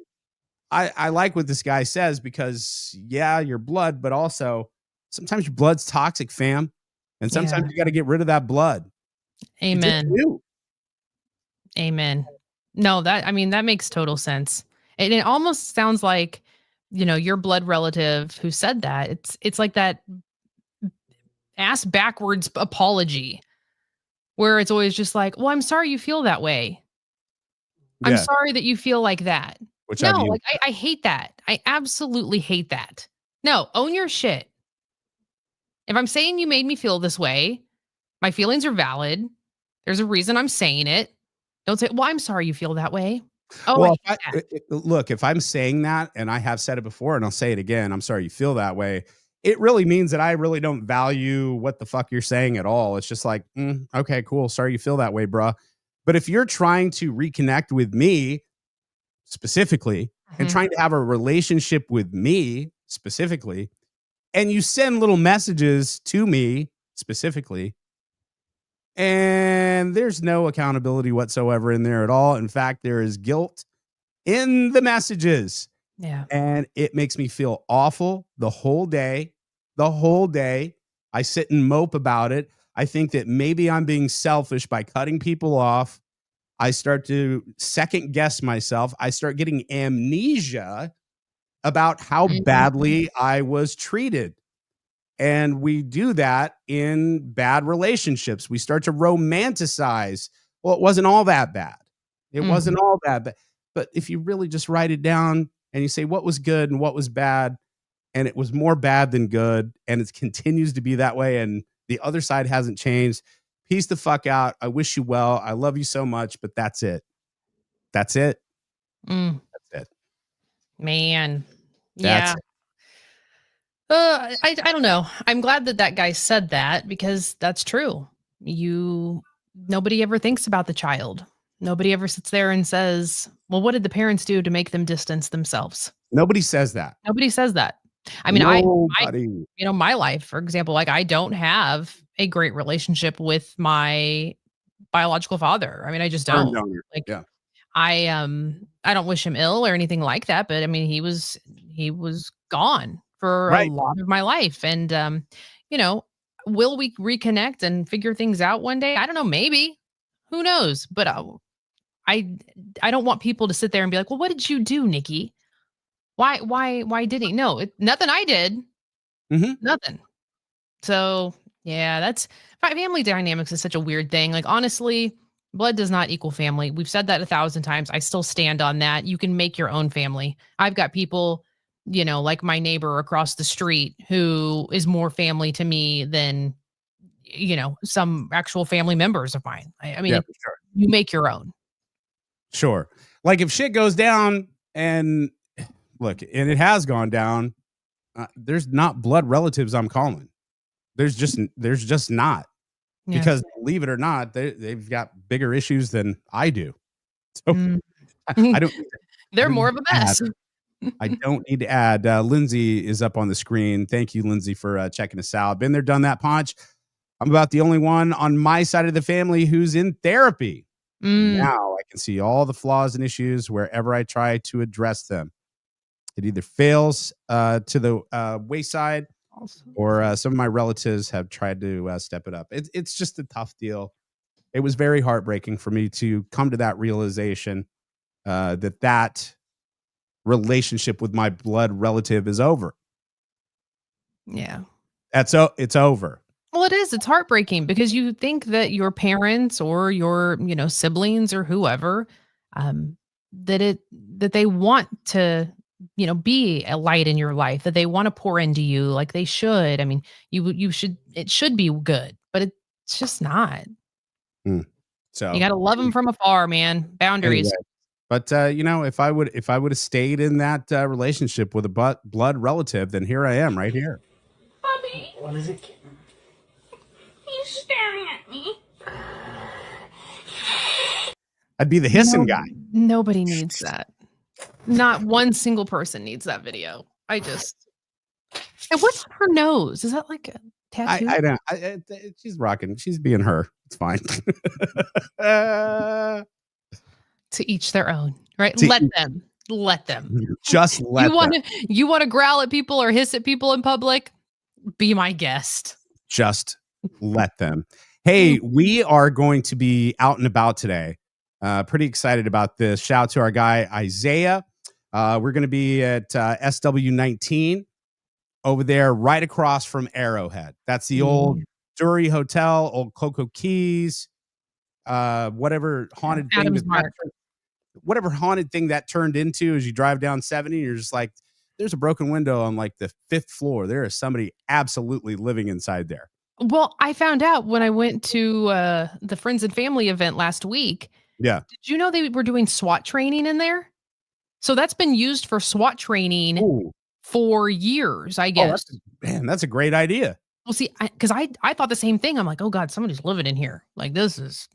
A: I like what this guy says because your blood, but also sometimes your blood's toxic, fam. And sometimes you got to get rid of that blood.
B: Amen. Amen. No, that makes total sense. And it almost sounds like, your blood relative who said that. It's like that ass backwards apology where it's always just like, well, I'm sorry you feel that way. I'm sorry that you feel like that. I hate that. I absolutely hate that. No, own your shit. If I'm saying you made me feel this way, my feelings are valid. There's a reason I'm saying it. Don't say, well, I'm sorry you feel that way. Oh,
A: well, look, if I'm saying that, and I have said it before, and I'll say it again, I'm sorry you feel that way. It really means that I really don't value what the fuck you're saying at all. It's just like, okay, cool. Sorry you feel that way, bruh. But if you're trying to reconnect with me specifically and trying to have a relationship with me specifically, and you send little messages to me specifically, And there's no accountability whatsoever in there at all. In fact, there is guilt in the messages.
B: Yeah.
A: And it makes me feel awful the whole day. The whole day. I sit and mope about it. I think that maybe I'm being selfish by cutting people off. I start to second guess myself. I start getting amnesia about how badly I was treated. And we do that in bad relationships. We start to romanticize. Well, it wasn't all that bad. It wasn't all that bad. But if you really just write it down and you say what was good and what was bad, and it was more bad than good, and it continues to be that way, and the other side hasn't changed, peace the fuck out. I wish you well. I love you so much, but that's it. That's it. That's it.
B: Man.
A: That's
B: Yeah. I don't know. I'm glad that guy said that, because that's true. Nobody ever thinks about the child. Nobody ever sits there and says, well, what did the parents do to make them distance themselves?
A: Nobody says that.
B: Nobody says that. I mean,
A: Nobody.
B: my life, for example, like, I don't have a great relationship with my biological father. I mean, I just don't. Like,
A: Yeah.
B: I don't wish him ill or anything like that, but I mean, he was gone for a lot of my life. And will we reconnect and figure things out one day? I don't know, maybe. Who knows? But I don't want people to sit there and be like, well, what did you do, Nikki? Why did he? No, nothing I did. Nothing. So yeah, family dynamics is such a weird thing. Like, honestly, blood does not equal family. We've said that 1,000 times. I still stand on that. You can make your own family. I've got people, like my neighbor across the street, who is more family to me than, some actual family members of mine. I mean,
A: Yeah, for sure.
B: You make your own.
A: Sure. Like, if shit goes down, and look, and it has gone down, there's not blood relatives I'm calling. There's just not.
B: Yeah.
A: Because believe it or not, they've got bigger issues than I do. So I don't.
B: They're more of a mess.
A: I don't need to add. Lindsay is up on the screen. Thank you, Lindsay, for checking us out. Been there, done that, Ponch. I'm about the only one on my side of the family who's in therapy. Now I can see all the flaws and issues wherever I try to address them. It either fails to the wayside, or some of my relatives have tried to step it up. It's just a tough deal. It was very heartbreaking for me to come to that realization that relationship with my blood relative is over.
B: Yeah.
A: It's over.
B: Well, it is. It's heartbreaking, because you think that your parents or your, siblings or whoever, that they want to, be a light in your life, that they want to pour into you like they should. I mean, it should be good, but it's just not.
A: So
B: you got to love them from afar, man. Boundaries.
A: Anyway. But if I would have stayed in that relationship with a blood relative, then here I am, right here.
D: Bobby.
C: What is it?
D: He's staring at me.
A: I'd be the hissing guy.
B: Nobody needs that. Not one single person needs that video. And what's on her nose? Is that like a tattoo?
A: I don't. She's rocking. She's being her. It's fine.
B: To each their own, right? Let them.
A: Just let them.
B: You want to growl at people or hiss at people in public? Be my guest.
A: Just let them. Hey, we are going to be out and about today. Pretty excited about this. Shout out to our guy, Isaiah. We're going to be at SW19 over there, right across from Arrowhead. That's the old Dury Hotel, old Cocoa Keys, whatever haunted thing that turned into as you drive down 70. You're just like, there's a broken window on like the 5th floor. There is somebody absolutely living inside there.
B: Well, I found out when I went to the Friends and Family event last week.
A: Yeah.
B: Did you know they were doing SWAT training in there? So that's been used for SWAT training for years, I guess.
A: That's a great idea.
B: Well, see, because I thought the same thing. I'm like, oh God, somebody's living in here. Like, it's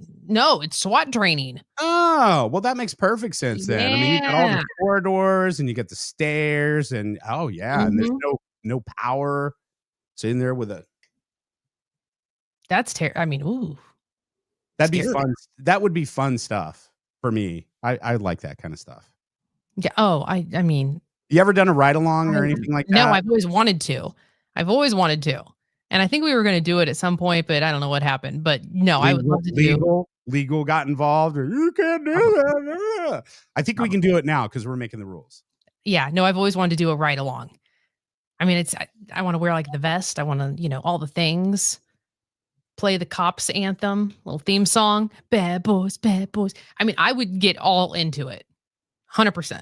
B: SWAT training.
A: Oh, well, that makes perfect sense then.
B: Yeah.
A: I mean, you got all the corridors and you get the stairs and and there's no power. Sitting there with
B: That's terrible. I mean, ooh.
A: That'd be
B: Scary.
A: fun. That would be fun stuff for me. I like that kind of stuff.
B: Yeah. Oh, I mean,
A: You ever done a ride along or anything like that?
B: no, I've always wanted to. And I think we were going to do it at some point, but I don't know what happened. But no, I would love to do.
A: Legal got involved, or you can't do that. I think we can do it now because we're making the rules.
B: Yeah, no, I've always wanted to do a ride along. I mean, I want to wear like the vest. I want to, all the things. Play the cops anthem, little theme song. Bad boys, bad boys. I mean, I would get all into it. 100%.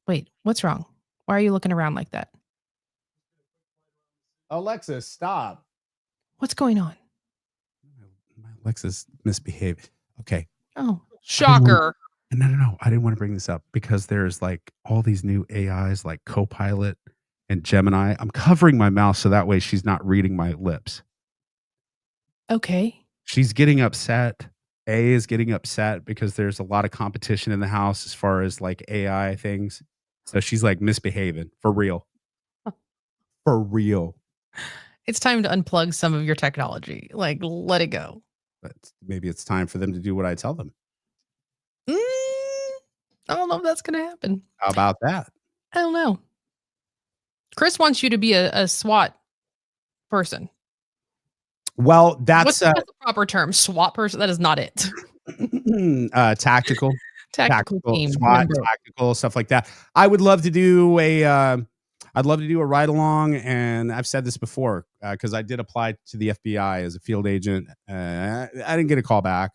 B: Wait, what's wrong? Why are you looking around like that?
A: Alexis, stop.
B: What's going on?
A: My Alexis misbehaved. Okay.
B: Oh, shocker.
A: No. I didn't want to bring this up because there's like all these new AIs like Copilot and Gemini. I'm covering my mouth so that way she's not reading my lips.
B: Okay.
A: She's getting upset. A is getting upset because there's a lot of competition in the house as far as like AI things. So she's like misbehaving for real. For real.
B: It's time to unplug some of your technology. Like, let it go.
A: But maybe it's time for them to do what I tell them.
B: I don't know if that's going to happen.
A: How about that?
B: I don't know. Chris wants you to be a SWAT person.
A: Well,
B: What's the proper term? SWAT person? That is not it.
A: Tactical
B: team.
A: SWAT, tactical stuff like that. I would love to do I'd love to do a ride along, and I've said this before because I did apply to the FBI as a field agent. I didn't get a call back.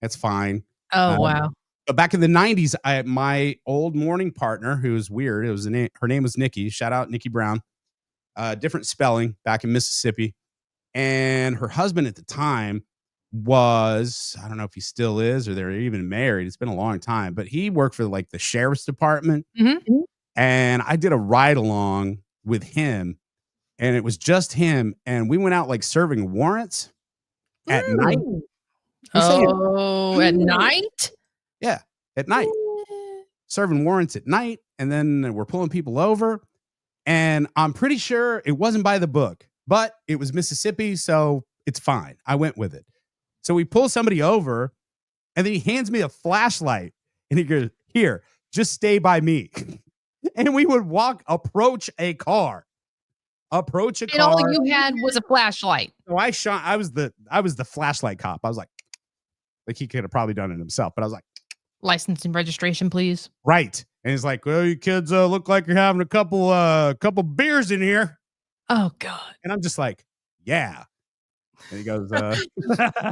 A: That's fine.
B: Oh wow!
A: But back in the 90s, my old morning partner, who was weird, her name was Nikki. Shout out Nikki Brown. Different spelling back in Mississippi, and her husband at the time was, I don't know if he still is or they're even married. It's been a long time, but he worked for like the sheriff's department.
B: Mm-hmm.
A: And I did a ride along with him, and it was just him. And we went out like serving warrants at night.
B: Oh, at night?
A: Yeah, at night. Serving warrants at night. And then we're pulling people over. And I'm pretty sure it wasn't by the book, but it was Mississippi. So it's fine. I went with it. So we pull somebody over, and then he hands me a flashlight, and he goes, "Here, just stay by me." And we would approach a car.
B: And all you had was a flashlight.
A: So I was the flashlight cop. I was like he could have probably done it himself, but I was like,
B: license and registration, please.
A: Right. And he's like, "Well, you kids look like you're having a couple beers in here."
B: Oh God.
A: And I'm just like, "Yeah." And he goes,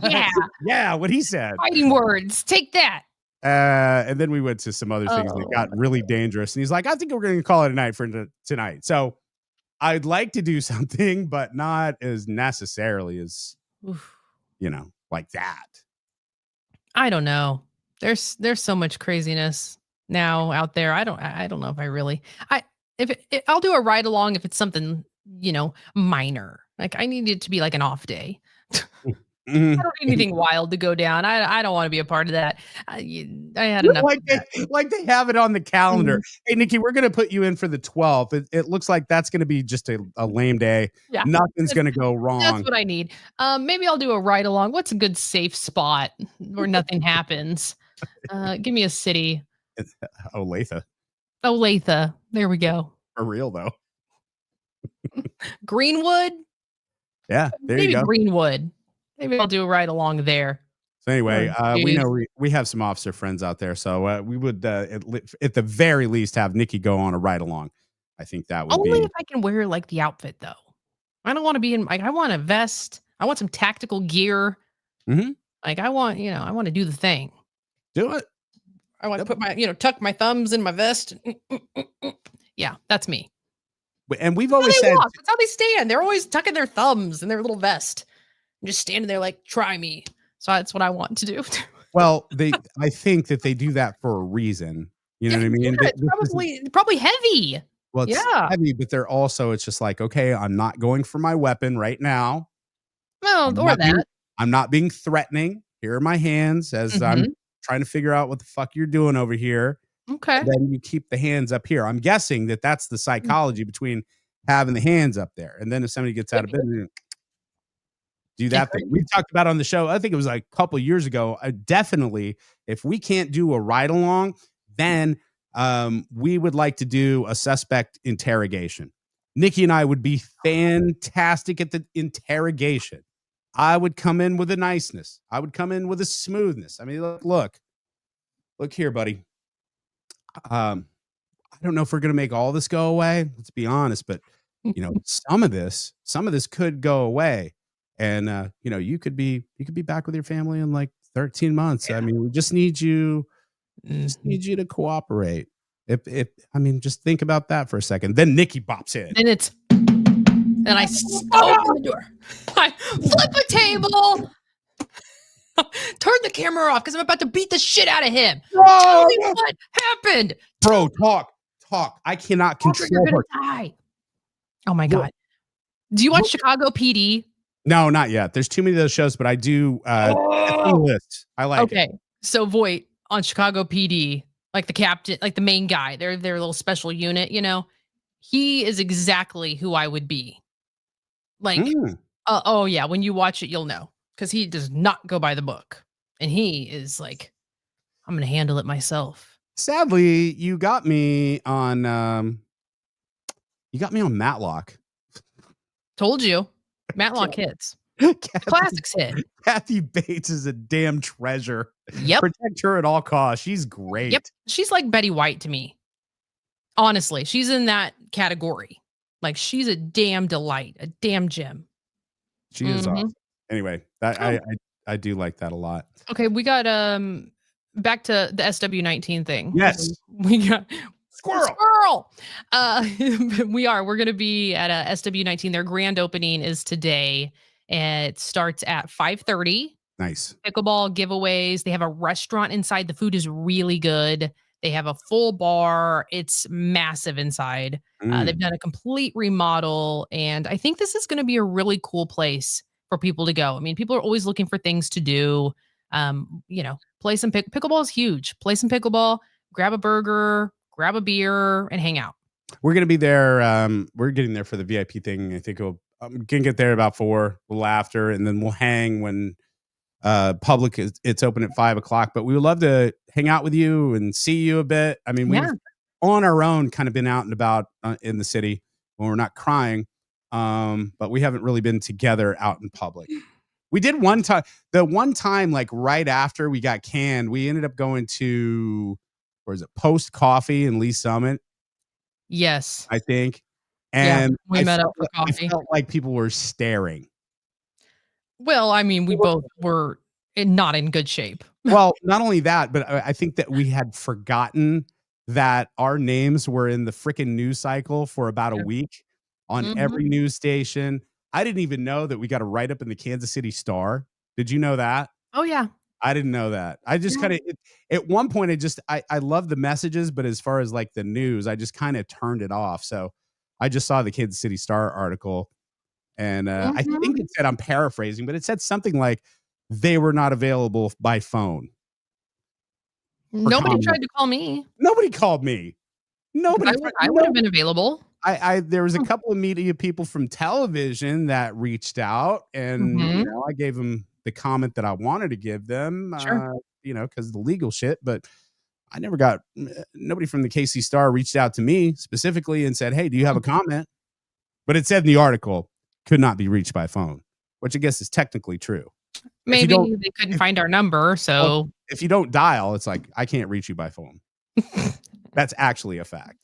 B: yeah.
A: Yeah, what he said.
B: Fighting words. Take that.
A: And then we went to some other things that got really dangerous. And he's like, "I think we're going to call it a night for tonight." So I'd like to do something, but not as necessarily as, like that.
B: I don't know. There's so much craziness now out there. I don't know if I really, I'll do a ride along if it's something, minor. Like I need it to be like an off day. I don't need anything wild to go down. I don't want to be a part of that. I had enough.
A: Like they have it on the calendar. Hey, Nikki, we're going to put you in for the 12th. It looks like that's going to be just a lame day. Yeah. Nothing's going to go wrong.
B: That's what I need. Maybe I'll do a ride along. What's a good safe spot where nothing happens? Give me a city.
A: Olathe.
B: Olathe. There we go.
A: For real, though.
B: Greenwood?
A: Yeah, there you go.
B: Maybe Greenwood. Maybe I'll do a ride along there.
A: So anyway, we know we have some officer friends out there, so we would at the very least have Nikki go on a ride along. I think that would
B: only if I can wear like the outfit though. I don't want to be in like I want a vest. I want some tactical gear.
A: Mm-hmm.
B: Like I want to do the thing.
A: Do it.
B: I want to put my tuck my thumbs in my vest. Yeah, that's me.
A: And we've always said
B: that's how they stand. They're always tucking their thumbs in their little vest. And just standing there like, try me. So that's what I want to do.
A: Well, I think that they do that for a reason. You know what I mean?
B: It's probably heavy.
A: Well, it's heavy, but it's just like, okay, I'm not going for my weapon right now.
B: Well,
A: I'm not being threatening. Here are my hands as I'm trying to figure out what the fuck you're doing over here.
B: Okay.
A: And then you keep the hands up here. I'm guessing that's the psychology between having the hands up there. And then if somebody gets out of bed, do that thing. We talked about on the show, I think it was like a couple of years ago. Definitely, if we can't do a ride along, then we would like to do a suspect interrogation. Nikki and I would be fantastic at the interrogation. I would come in with a niceness. I would come in with a smoothness. I mean, look here, buddy. I don't know if we're going to make all this go away. Let's be honest, but some of this could go away, and you could be back with your family in like 13 months. Yeah. I mean, we just need you to cooperate. If I mean, just think about that for a second. Then Nikki bops in.
B: And I open the door. I flip a table. Turn the camera off because I'm about to beat the shit out of him. Tell me what happened.
A: Bro, talk. I cannot control
B: You're gonna
A: her.
B: die. Oh my God. Do you watch Chicago PD?
A: No, not yet. There's too many of those shows, but I do. It's on the list. I like it.
B: Okay. So Voight on Chicago PD, like the captain, like the main guy, their little special unit, he is exactly who I would be. Like, oh yeah, when you watch it, you'll know. Because he does not go by the book. And he is like, I'm going to handle it myself.
A: Sadly, you got me on Matlock.
B: Told you. Matlock hits. Classics hit.
A: Kathy Bates is a damn treasure.
B: Yep.
A: Protect her at all costs. She's great.
B: Yep. She's like Betty White to me. Honestly, she's in that category. Like, she's a damn delight, a damn gem.
A: She is awesome. Anyway, I do like that a lot.
B: Okay, we got back to the SW19 thing.
A: Yes.
B: We got
A: Squirrel.
B: We're going to be at a SW19. Their grand opening is today. And it starts at 5:30.
A: Nice.
B: Pickleball giveaways. They have a restaurant inside. The food is really good. They have a full bar. It's massive inside. They've done a complete remodel. And I think this is going to be a really cool place for people to go. I mean, people are always looking for things to do. Play some pickleball is huge. Play some pickleball, grab a burger, grab a beer, and hang out.
A: We're going to be there. We're getting there for the VIP thing. I think I'm going to get there about 4, a little after, and then we'll hang when public it's open at 5:00. But we would love to hang out with you and see you a bit. I mean, we've on our own kind of been out and about in the city when we're not crying. But we haven't really been together out in public. We did one time. The one time, like right after we got canned, we ended up going to, where is it? Post Coffee in Lee Summit.
B: Yes,
A: I think. And
B: we met up for coffee.
A: I felt like people were staring.
B: Well, I mean, we both were not in good shape.
A: Well, not only that, but I think that we had forgotten that our names were in the freaking news cycle for about a week on every news station. I didn't even know that we got a write-up in the Kansas City Star. Did you know that?
B: Oh, yeah.
A: I didn't know that. I just kind of, at one point, I love the messages, but as far as like the news, I just kind of turned it off. So I just saw the Kansas City Star article, and I think it said, I'm paraphrasing, but it said something like they were not available by phone.
B: Nobody tried to call me.
A: Nobody called me. Nobody.
B: I would have been available.
A: There was a couple of media people from television that reached out, and I gave them the comment that I wanted to give them, because of the legal shit. But I never got, nobody from the KC Star reached out to me specifically and said, hey, do you have a comment? But it said in the article, could not be reached by phone, which I guess is technically true.
B: Maybe they couldn't find our number. So
A: well, if you don't dial, it's like, I can't reach you by phone. That's actually a fact.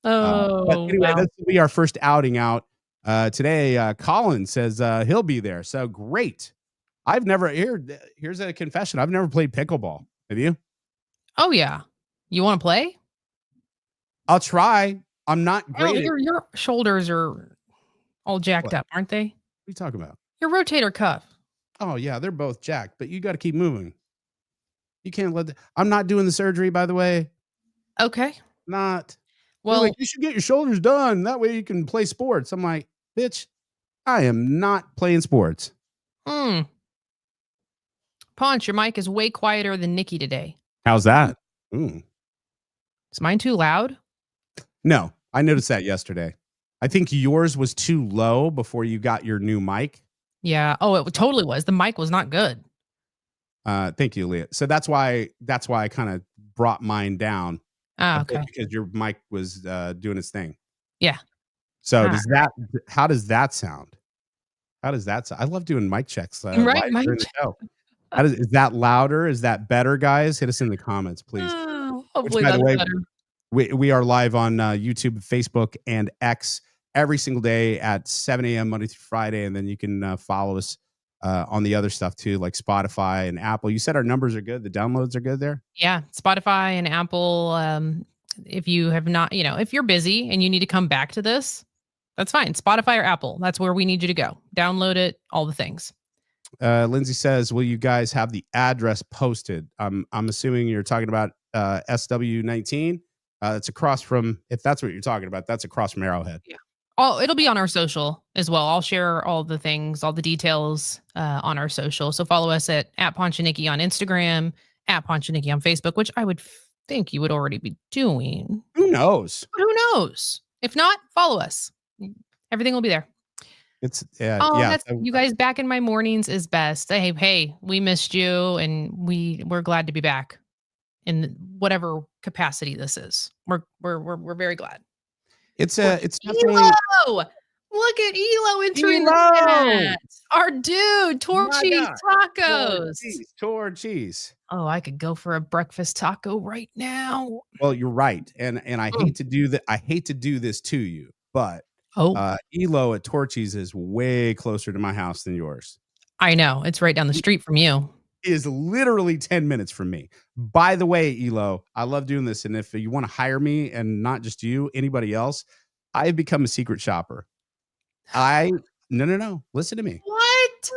A: But anyway, this will be our first outing out today. Colin says he'll be there. So great. I've never here's a confession. I've never played pickleball. Have you?
B: Oh yeah. You want to play?
A: I'll try. I'm not great.
B: Your shoulders are all jacked up, aren't they?
A: What are you talking about?
B: Your rotator cuff.
A: Oh yeah, they're both jacked, but you got to keep moving. You can't I'm not doing the surgery, by the way.
B: Okay.
A: Not.
B: Well,
A: like, you should get your shoulders done. That way you can play sports. I'm like, bitch, I am not playing sports.
B: Ponch, your mic is way quieter than Nikki today.
A: How's that? Ooh.
B: Is mine too loud?
A: No, I noticed that yesterday. I think yours was too low before you got your new mic.
B: Yeah. Oh, it totally was. The mic was not good.
A: Thank you, Leah. So that's why I kind of brought mine down a
B: Ah,
A: bit
B: okay.
A: because your mic was doing its thing.
B: Yeah.
A: So
B: Ah.
A: how does that sound? How does that sound? I love doing mic checks
B: Right.
A: live
B: Mic
A: during the
B: check.
A: show. Is that louder? Is that better, guys? Hit us in the comments, please.
B: Oh,
A: Which,
B: hopefully
A: by the
B: that's
A: way,
B: better.
A: we are live on YouTube, Facebook, and X every single day at 7 a.m. Monday through Friday, and then you can follow us on the other stuff too, like Spotify and Apple. You said our numbers are good. The downloads are good there.
B: Yeah. Spotify and Apple. If you have not, if you're busy and you need to come back to this, that's fine. Spotify or Apple. That's where we need you to go. Download it, all the things.
A: Lindsay says, "Will you guys have the address posted?" I'm assuming you're talking about SW19. It's across from, if that's what you're talking about, that's across from Arrowhead.
B: Yeah. Oh, it'll be on our social as well. I'll share all the things, all the details on our social. So follow us at Ponch and Nikki on Instagram, at Ponch and Nikki on Facebook, which I would think you would already be doing.
A: Who knows?
B: But who knows? If not, follow us. Everything will be there.
A: It's
B: Oh,
A: yeah.
B: that's you guys back in my mornings is best. Hey, we missed you, and we're glad to be back in whatever capacity this is. We're very glad.
A: It's definitely
B: Elo! Look at Elo entering the chat. Our dude, Torchy's Tacos.
A: Torchies.
B: Oh, I could go for a breakfast taco right now.
A: Well, you're right, and I hate to do that. I hate to do this to you, but Elo at Torchies is way closer to my house than yours.
B: I know. It's right down the street from you.
A: It is literally 10 minutes from me. By the way, Elo, I love doing this, and if you want to hire me, and not just you, anybody else, I've become a secret shopper. No. Listen to me.
B: What?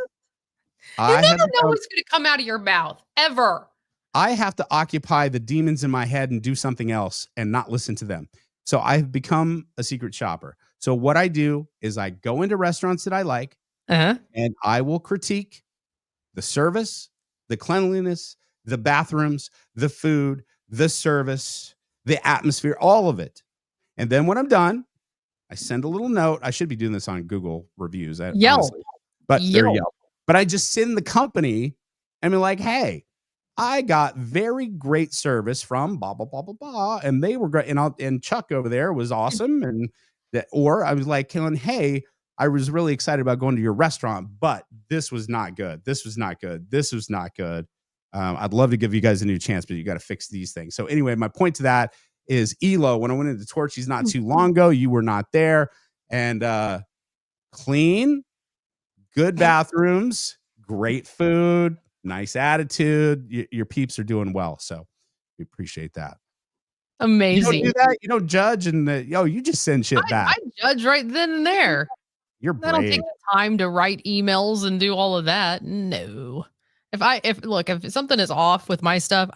B: You never know what's going to come out of your mouth, ever.
A: I have to occupy the demons in my head and do something else and not listen to them. So I've become a secret shopper. So what I do is I go into restaurants that I like, and I will critique the service, the cleanliness, the bathrooms, the food, the service, the atmosphere, all of it. And then when I'm done, I send a little note. I should be doing this on Google reviews.
B: Yelp.
A: Honestly, but they're Yelp. But I just send the company and be like, hey, I got very great service from blah, blah, blah, blah, blah. And they were great. And Chuck over there was awesome. And or I was like, hey, I was really excited about going to your restaurant, but this was not good. This was not good. This was not good. I'd love to give you guys a new chance, but you got to fix these things. So anyway, my point to that is Elo, when I went into Torchy's not too long ago, you were not there. And clean, good bathrooms, great food, nice attitude. Your peeps are doing well. So we appreciate that.
B: Amazing.
A: You don't do that. You don't judge you just send shit back.
B: I judge right then and there.
A: You're brave.
B: I don't take the time to write emails and do all of that. No. If something is off with my stuff,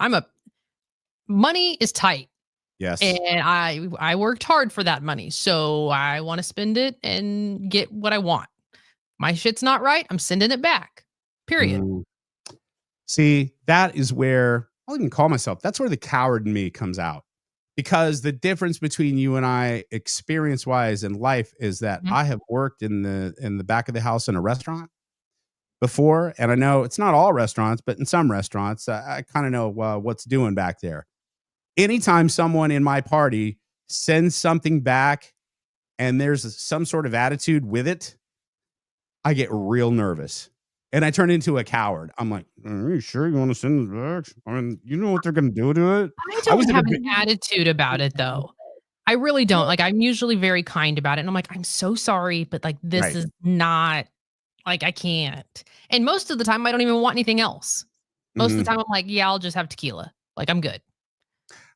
B: money is tight.
A: Yes.
B: And I worked hard for that money. So I want to spend it and get what I want. My shit's not right. I'm sending it back. Period.
A: See, that is where I'll even call myself. That's where the coward in me comes out. Because the difference between you and I, experience-wise in life, is that I have worked in the back of the house in a restaurant before, and I know it's not all restaurants, but in some restaurants, I kind of know what's doing back there. Anytime someone in my party sends something back, and there's some sort of attitude with it, I get real nervous. And I turn into a coward. I'm like, are you sure you want to send this back? I mean, you know what they're going to do to it?
B: I don't have an attitude about it, though. I really don't. Like, I'm usually very kind about it. And I'm like, I'm so sorry, but like, this is not, like, I can't. And most of the time, I don't even want anything else. Most of the time, I'm like, yeah, I'll just have tequila. Like, I'm good.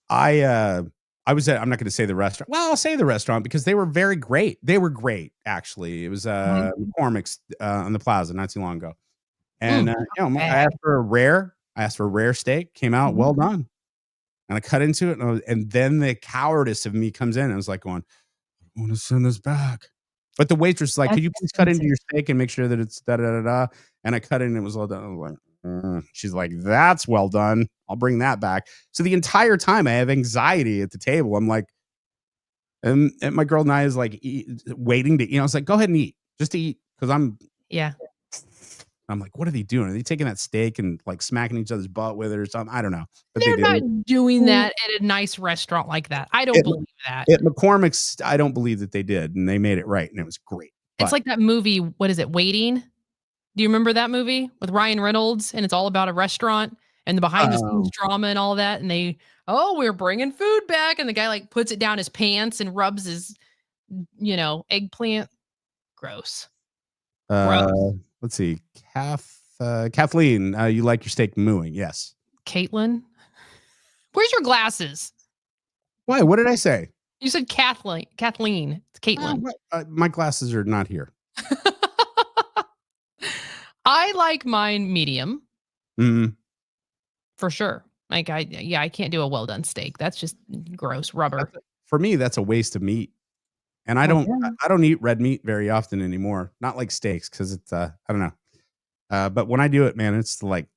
A: I was at, I'm not going to say the restaurant. Well, I'll say the restaurant because they were very great. They were great, actually. It was McCormick's on the Plaza not too long ago. And I asked for a rare steak, came out well done. And I cut into it, and then the cowardice of me comes in. And I was like going, I want to send this back. But the waitress was like, could you please cut into your steak and make sure that it's da-da-da-da? And I cut it and it was all done. I was like, she's like, that's well done. I'll bring that back. So the entire time I have anxiety at the table. I'm like, and my girl and I is like waiting to eat. I was like, go ahead and eat. Just eat. Because I'm I'm like, what are they doing? Are they taking that steak and like smacking each other's butt with it or something? I don't know. But
B: They're
A: they
B: not
A: did.
B: doing that at a nice restaurant like that. I don't believe that.
A: At McCormick's, I don't believe that they did, and they made it right, and it was great.
B: It's like that movie, what is it, Waiting? Do you remember that movie with Ryan Reynolds? And it's all about a restaurant and the behind the scenes drama and all that. And we're bringing food back. And the guy like puts it down his pants and rubs his, eggplant. Gross.
A: Let's see. Kathleen, you like your steak mooing? Yes.
B: Caitlin, where's your glasses?
A: Why? What did I say?
B: You said Kathleen. It's Caitlin.
A: My glasses are not here.
B: I like mine medium.
A: Mm-hmm.
B: For sure. Like I can't do a well done steak. That's just gross rubber.
A: For me, that's a waste of meat. And I don't eat red meat very often anymore. Not like steaks, because it's I don't know. But when I do it, man, it's like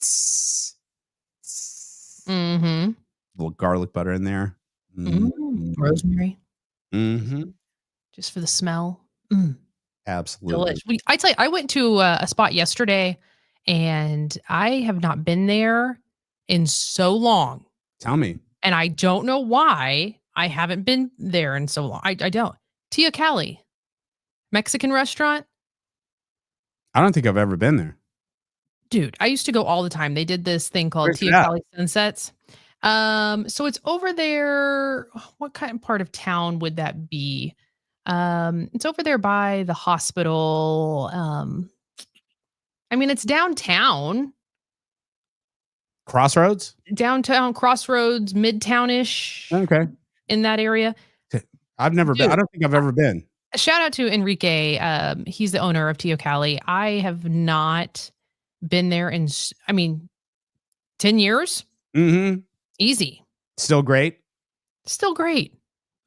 A: little garlic butter in there.
B: Rosemary.
A: Mm-hmm.
B: Just for the smell.
A: Absolutely.
B: Delish. I tell you, I went to a spot yesterday, and I have not been there in so long.
A: Tell me.
B: And I don't know why I haven't been there in so long. I don't. Tia Cali, Mexican restaurant.
A: I don't think I've ever been there.
B: Dude, I used to go all the time. They did this thing called Tia Cali Sunsets. So it's over there. What kind of part of town would that be? It's over there by the hospital. It's downtown.
A: Crossroads,
B: Midtown-ish.
A: Okay.
B: In that area.
A: I've never been. I don't think I've ever been.
B: Shout out to Enrique. He's the owner of Tia Cali. I have not been there in, 10 years.
A: Mm-hmm.
B: Easy.
A: Still great.
B: Still great.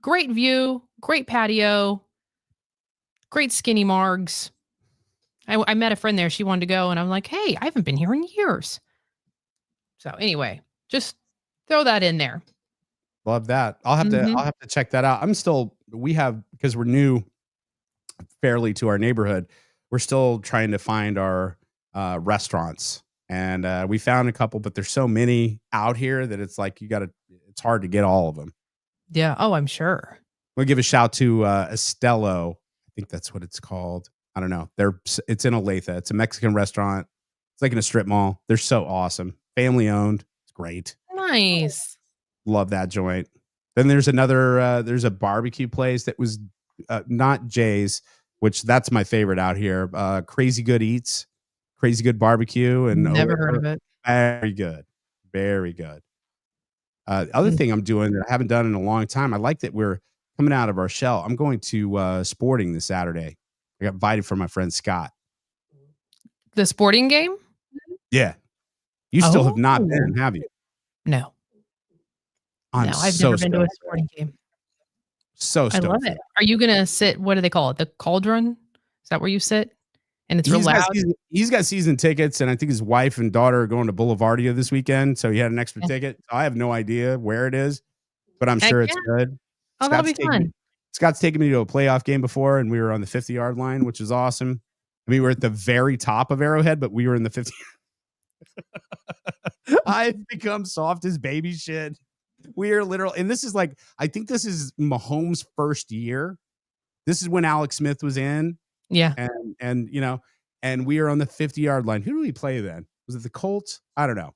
B: Great view. Great patio. Great skinny margs. I met a friend there. She wanted to go, and I'm like, hey, I haven't been here in years. So anyway, just throw that in there.
A: Love that. I'll have to check that out. Because we're new fairly to our neighborhood, we're still trying to find our restaurants. And we found a couple, but there's so many out here that it's like it's hard to get all of them.
B: Yeah. Oh, I'm sure.
A: We'll give a shout to Estello. I think that's what it's called. I don't know. It's in Olathe. It's a Mexican restaurant. It's like in a strip mall. They're so awesome. Family owned. It's great.
B: Nice.
A: Love that joint. Then there's there's a barbecue place that was not Jay's, which that's my favorite out here. Crazy Good Eats, Crazy Good Barbecue. And
B: never heard of it.
A: Very good. Very good. Other thing I'm doing that I haven't done in a long time. I like that we're coming out of our shell. I'm going to Sporting this Saturday. I got invited from my friend Scott.
B: The sporting game?
A: Yeah. You still have not been, have you?
B: No. I've never been to a sporting game.
A: So stoked.
B: I love it. Are you gonna sit? What do they call it? The Cauldron? Is that where you sit? And it's real loud.
A: He's got season tickets, and I think his wife and daughter are going to Boulevardia this weekend. So he had an extra ticket. I have no idea where it is, but I'm sure it's good.
B: Oh, that'll be fun.
A: Scott's taken me to a playoff game before, and we were on the 50-yard line, which is awesome. We were at the very top of Arrowhead, but we were in the 50. I've become soft as baby shit. We are literally, and this is like, I think this is Mahomes' first year. This is when Alex Smith was in.
B: Yeah.
A: And we are on the 50-yard line. Who do we play then? Was it the Colts? I don't know.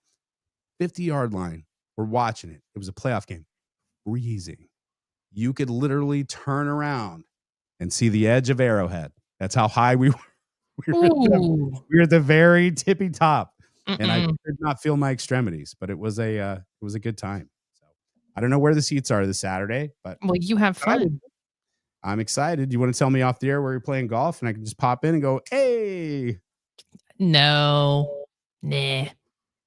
A: 50-yard line. We're watching it. It was a playoff game. Freezing. You could literally turn around and see the edge of Arrowhead. That's how high we were. We were at the very tippy top. And I did not feel my extremities, but it was a good time. So I don't know where the seats are this Saturday, but
B: you have fun.
A: I'm excited. You want to tell me off the air where you're playing golf, and I can just pop in and go, hey.
B: No. Nah.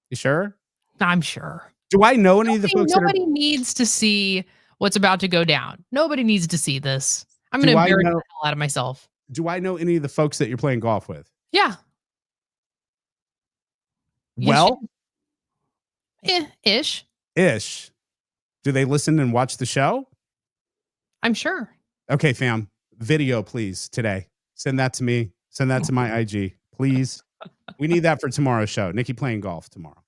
A: You sure?
B: I'm sure.
A: Do I know any of the folks?
B: Nobody needs to see what's about to go down. Nobody needs to see this. I'm going to embarrass the hell out of myself.
A: Do I know any of the folks that you're playing golf with?
B: Yeah.
A: Well,
B: ish.
A: Do they listen and watch the show?
B: I'm sure.
A: Okay, fam. Video, please, today. Send that to me. Send that to my IG, please. We need that for tomorrow's show. Nikki playing golf tomorrow.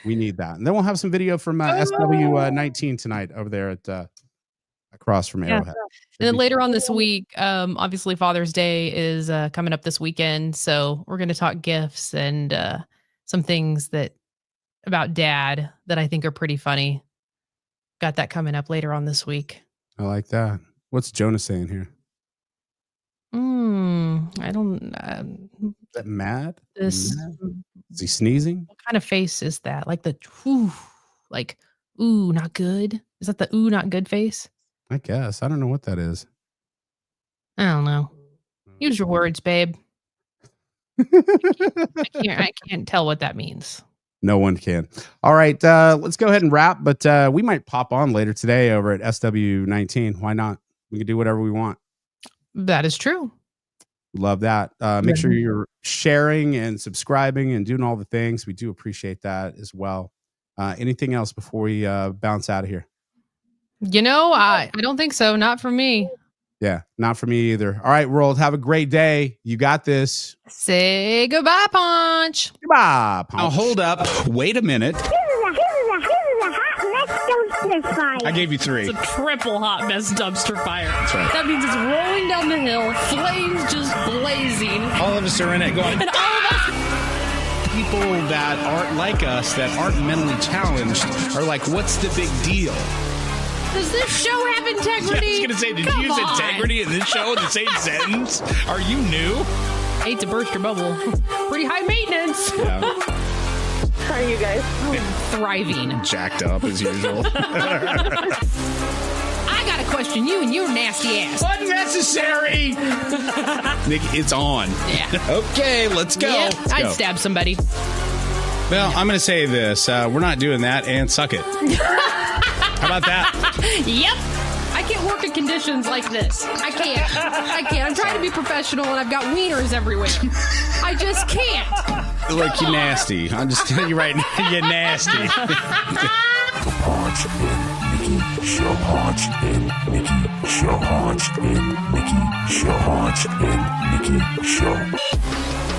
A: We need that. And then we'll have some video from SW19 tonight over there at across from Arrowhead.
B: And then later on this week, obviously Father's Day is coming up this weekend. So we're going to talk gifts and some things about dad that I think are pretty funny. Got that coming up later on this week.
A: I like that. What's Jonah saying here?
B: I don't.
A: Is that mad?
B: Is
A: he sneezing?
B: What kind of face is that? Like the ooh, not good. Is that the ooh, not good face?
A: I guess. I don't know what that is.
B: I don't know. Use your words, babe. I can't tell what that means.
A: No one can. All right, let's go ahead and wrap. But we might pop on later today over at SW19. Why not? We can do whatever we want.
B: That is true.
A: Love that. Make sure you're sharing and subscribing and doing all the things. We do appreciate that as well. Anything else before we bounce out of here?
B: I don't think so. Not for me.
A: Yeah, not for me either. All right, world. Have a great day. You got this.
B: Say goodbye, Ponch.
A: Goodbye, Ponch.
H: Now hold up. Wait a minute.
D: This is a hot mess dumpster fire.
H: I gave you 3.
B: It's a triple hot mess dumpster fire.
H: That's right.
B: That means it's rolling down the hill, flames just blazing.
H: All of us are in it going.
B: And all of us.
H: People that aren't like us, that aren't mentally challenged, are like, what's the big deal?
B: Does this show have integrity?
H: I was going to say, did
B: Come
H: you use
B: on.
H: integrity in this show in the same sentence? Are you new?
B: Hate to burst your bubble. Pretty high maintenance.
H: Yeah.
D: How are you guys?
B: Thriving.
H: Jacked up as usual.
B: I got to question you and your nasty ass.
H: Unnecessary. Nikki, it's on.
B: Yeah.
H: Okay, let's go.
B: Yeah,
H: Let's
B: I'd
H: go.
B: stab somebody.
H: Well, I'm going to say this. We're not doing that, and suck it. How about that?
B: Yep. I can't work in conditions like this. I can't. I'm trying to be professional and I've got wieners everywhere. I just can't.
H: Look, you nasty. I'm just telling you right now, you're nasty.
I: The Ponch and Nikki Show. Ponch and Nikki Show. Ponch and Nikki Show. Ponch and Nikki Show.